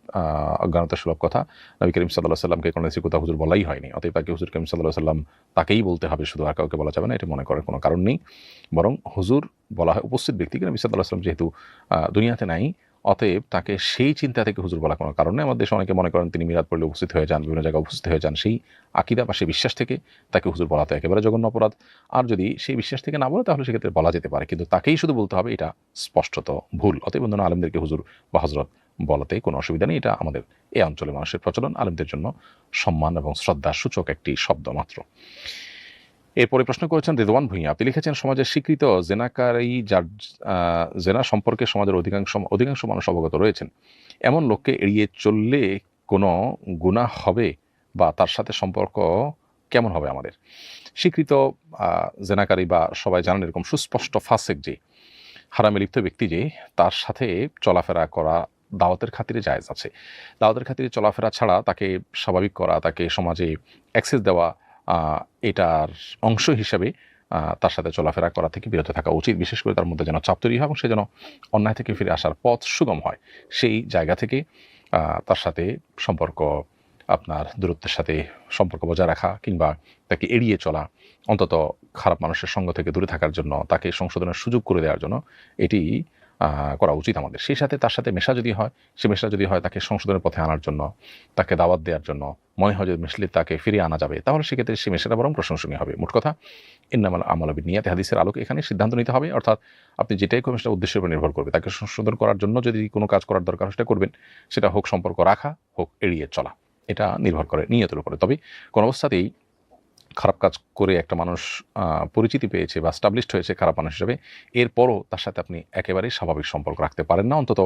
অজ্ঞানতাসুলভ কথা। নবী করিম সাল্লাল্লাহু আলাইহি ওয়াসাল্লামকে কোনো কথা হুজুর বলাই হয়নি, অতএব তাকে হুজুর করিম সাল্লাল্লাহু আলাইহি ওয়াসাল্লাম তাকেই বলতে হবে, শুধু আর কাউকে বলা যাবে না, এটা মনে করার কোনো কারণ নেই। বরং হুজুর বলা হয় উপস্থিত ব্যক্তিকে। নবী সাল্লাল্লাহু আলাইহি ওয়াসাল্লাম যেহেতু দুনিয়াতে নাই, অতএব তাকে সেই চিন্তা থেকে হুজুর বলা কোনো কারণ নেই। আমাদের দেশে অনেকে মনে করেন তিনি মিলাদ পড়লে উপস্থিত হয়ে যান, বিভিন্ন জায়গায় উপস্থিত হয়ে যান, সেই আকীদা বা সেই বিশ্বাস থেকে তাকে হুজুর বলা তো একেবারে জঘন্য অপরাধ। আর যদি সেই বিশ্বাস থেকে না বলে, তাহলে সেক্ষেত্রে বলা যেতে পারে, কিন্তু তাকেই শুধু বলতে হবে, এটা স্পষ্টত ভুল। অতএব অন্যান্য আলেমদেরকে হুজুর বা হযরত বলাতে কোনো অসুবিধা নেই। এটা আমাদের এই অঞ্চলে মানুষের প্রচলন, আলেমদের জন্য সম্মান এবং শ্রদ্ধার সূচক একটি শব্দ মাত্র। এরপরে প্রশ্ন করেছেন রিদওয়ান ভূঁইয়া, আপনি লিখেছেন, সমাজের স্বীকৃত জেনাকারী যার জেনা সম্পর্কে সমাজের অধিকাংশ মানুষ অবগত রয়েছেন, এমন লোককে এড়িয়ে চললে কোনো গুনাহ হবে বা তার সাথে সম্পর্ক কেমন হবে আমাদের? স্বীকৃত জেনাকারী বা সবাই জানেন এরকম সুস্পষ্ট ফাসেক, যে হারামে লিপ্ত ব্যক্তি, যে তার সাথে চলাফেরা করা দাওয়াতের খাতিরে জায়েজ আছে। দাওয়াতের খাতিরে চলাফেরা ছাড়া তাকে স্বাভাবিক করা, তাকে সমাজে অ্যাক্সেস দেওয়া, এটার অংশ হিসেবে তার সাথে চলাফেরা করা থেকে বিরত থাকা উচিত। বিশেষ করে তার মধ্যে যেন চাপ তৈরি হয় এবং সে যেন অন্যায় থেকে ফিরে আসার পথ সুগম হয়, সেই জায়গা থেকে তার সাথে সম্পর্ক, আপনার দূরত্বের সাথে সম্পর্ক বজায় রাখা কিংবা তাকে এড়িয়ে চলা, অন্তত খারাপ মানুষের সঙ্গ থেকে দূরে থাকার জন্য, তাকে সংশোধনের সুযোগ করে দেওয়ার জন্য এটি করা উচিত আমাদের। সেই সাথে তার সাথে মেশা যদি হয়, সে মেশা যদি হয় তাকে সংশোধনের পথে আনার জন্য, তাকে দাওয়াত দেওয়ার জন্য, মনে হয় যে মিশলে তাকে ফিরিয়ে আনা যাবে, তাহলে সেক্ষেত্রে সে মেশাটা বরং প্রশংসনীয় হবে। মোট কথা, ইন্নামাল আমালু বিন্নিয়াত হাদিসের আলোকে এখানে সিদ্ধান্ত নিতে হবে। অর্থাৎ আপনি যেটাই করবেন সেটা উদ্দেশ্যের উপর নির্ভর করবে। তাকে সংশোধন করার জন্য যদি কোনো কাজ করার দরকার সেটা করবেন, সেটা হোক সম্পর্ক রাখা, হোক এড়িয়ে চলা, এটা নির্ভর করে নিয়তের উপরে। তবে কোনো অবস্থাতেই খারাপ কাজ করে একটা মানুষ পরিচিতি পেয়েছে বা স্টাবলিশড হয়েছে খারাপ মানুষ হিসেবে, এরপরও তার সাথে আপনি একেবারেই স্বাভাবিক সম্পর্ক রাখতে পারেন না। অন্তত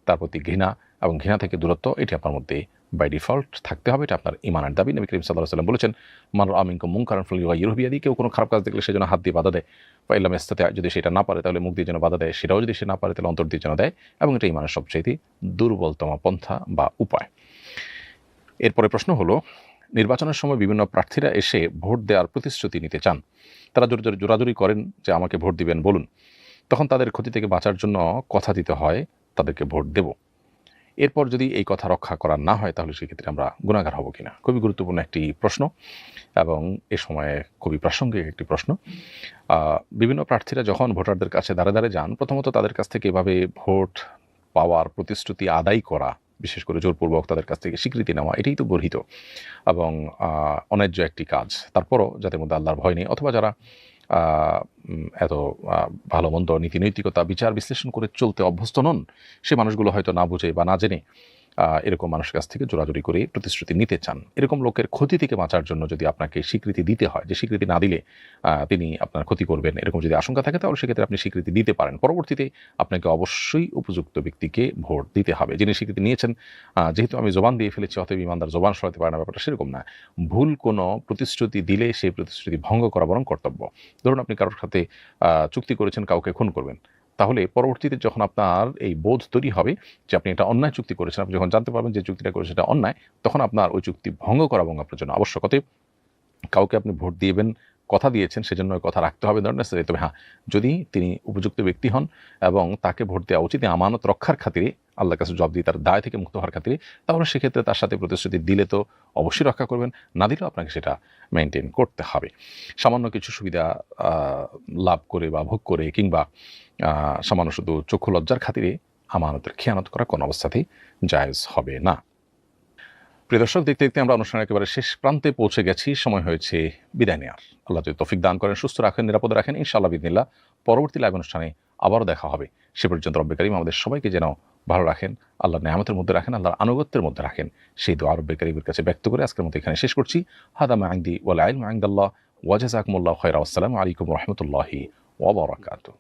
তার প্রতি ঘৃণা এবং ঘৃণা থেকে দূরত্ব, এটি আপনার মধ্যে বাই ডিফল্ট থাকতে হবে, এটা আপনার ইমানের দাবি। নবী করিম সাল্লাল্লাহু আলাইহি ওয়াসাল্লাম বলেছেন, মান রাআ মিনকুম মুনকারান ফালইয়ুগাইয়িরহু বিয়াদিহি, কেউ কোনো খারাপ কাজ দেখলে সে যেন হাত দিয়ে বাধা দেয়। ফাইন লাম ইয়াস্তাতি', যদি সেটা না পারে তাহলে মুখ দিয়ে যেন বাধা দেয়, সেটাও যদি সে না পারে তাহলে অন্তর দিয়ে যেন দেয়, এবং এটা ইমানের সবচাইতে দুর্বলতম পন্থা বা উপায়। এরপরে প্রশ্ন হলো, নির্বাচনের সময় বিভিন্ন প্রার্থীরা এসে ভোট দেওয়ার প্রতিশ্রুতি নিতে চান। তারা জোরাজুরি করেন যে আমাকে ভোট দিবেন বলুন। তখন তাদের ক্ষতি থেকে বাঁচার জন্য কথা দিতে হয় তাদেরকে ভোট দেব। এরপর যদি এই কথা রক্ষা করা না হয় তাহলে সেক্ষেত্রে আমরা গুনাহগার হব কিনা? খুবই গুরুত্বপূর্ণ একটি প্রশ্ন এবং এ সময়ে খুবই প্রাসঙ্গিক একটি প্রশ্ন। বিভিন্ন প্রার্থীরা যখন ভোটারদের কাছে দাঁড়ে দাঁড়ে যান, প্রথমত তাদের কাছ থেকে এভাবে ভোট পাওয়ার প্রতিশ্রুতি আদায় করা, বিশেষ করে জোরপূর্বক তাদের কাছ থেকে স্বীকৃতি নেওয়া, এটাই তো গর্হিত এবং অন্যায্য একটি কাজ। তারপরও যাদের মধ্যে আল্লাহর ভয় নেই, অথবা যারা এত ভালো মন্দ নীতি নৈতিকতা বিচার বিশ্লেষণ করে চলতে অভ্যস্ত নন, সে মানুষগুলো হয়তো না বুঝে বা না জেনে এরকম মানুষের কাছ থেকে জোরাজুরি করে প্রতিশ্রুতি নিতে চান। এরকম লোকের ক্ষতি থেকে বাঁচার জন্য যদি আপনাকে স্বীকৃতি দিতে হয়, যে স্বীকৃতি না দিলে তিনি আপনার ক্ষতি করবেন, এরকম যদি আশঙ্কা থাকে, তাহলে সেক্ষেত্রে আপনি স্বীকৃতি দিতে পারেন। পরবর্তীতে আপনাকে অবশ্যই উপযুক্ত ব্যক্তিকে ভোট দিতে হবে। যিনি স্বীকৃতি নিয়েছেন, যেহেতু আমি জবান দিয়ে ফেলেছি অতএব ইমানদার জবান সরাতে পারে না, ব্যাপারটা সেরকম না। ভুল কোনো প্রতিশ্রুতি দিলে সেই প্রতিশ্রুতি ভঙ্গ করা বরং কর্তব্য। ধরুন আপনি কারোর সাথে চুক্তি করেছেন কাউকে খুন করবেন, তাহলে পরবর্তীতে যখন আপনার এই বোধ তৈরি হবে যে আপনি এটা অন্যায় চুক্তি করেছেন, আপনি যখন জানতে পারবেন যে চুক্তিটা করেছেন সেটা অন্যায়, তখন আপনার ওই চুক্তি ভঙ্গ করা এবং আপনার জন্য আবশ্যক। অতএব কাউকে আপনি ভোট দিবেন, কথা দিয়েছেন, সেজন্য ওই কথা রাখতে হবে, ধরেন নেসেসারি। তবে হ্যাঁ, যদি তিনি উপযুক্ত ব্যক্তি হন এবং তাকে ভোট দেওয়া উচিত আমানত রক্ষার খাতিরে, আল্লাহর কাছে জবাব দিয়ে তার দায় থেকে মুক্ত হওয়ার খাতিরে, তাহলে সেক্ষেত্রে তার সাথে প্রতিশ্রুতি দিলে তো অবশ্যই রক্ষা করবেন, না দিলেও আপনাকে সেটা মেনটেন করতে হবে। সামান্য কিছু সুবিধা লাভ করে বা ভোগ করে, কিংবা সামান্য শুধু চক্ষু লজ্জার খাতিরে আমানতের খেয়ানত করা কোনো অবস্থাতেই জায়েজ হবে না। প্রিয় দর্শক, দেখতে দেখতে আমরা অনুষ্ঠানের একেবারে শেষ প্রান্তে পৌঁছে গেছি। সময় হয়েছে বিদায় নেওয়ার। আল্লাহ যদি তৌফিক দান করেন, সুস্থ রাখেন, নিরাপদে রাখেন, ইনশাআল্লাহ বিদিনিল্লাহ পরবর্তী লাইভ অনুষ্ঠানে আবারও দেখা হবে। সে পর্যন্ত রব্বে কারীম আমাদের সবাইকে যেন ভালো রাখেন, আল্লাহর নেয়ামতের মধ্যে রাখেন, আল্লাহর আনুগত্যের মধ্যে রাখেন, সেই দোয়া রব্বে কারীমের কাছে ব্যক্ত করে আজকের মতো এখানে শেষ করছি। হাদা মা ইনদি ওয়াল ইলমু ইনদাল্লাহ ওয়া জাযাকুমুল্লাহু খায়রা। আসসালামু আলাইকুম ওয়া রাহমাতুল্লাহি ওয়া বারাকাতুহু।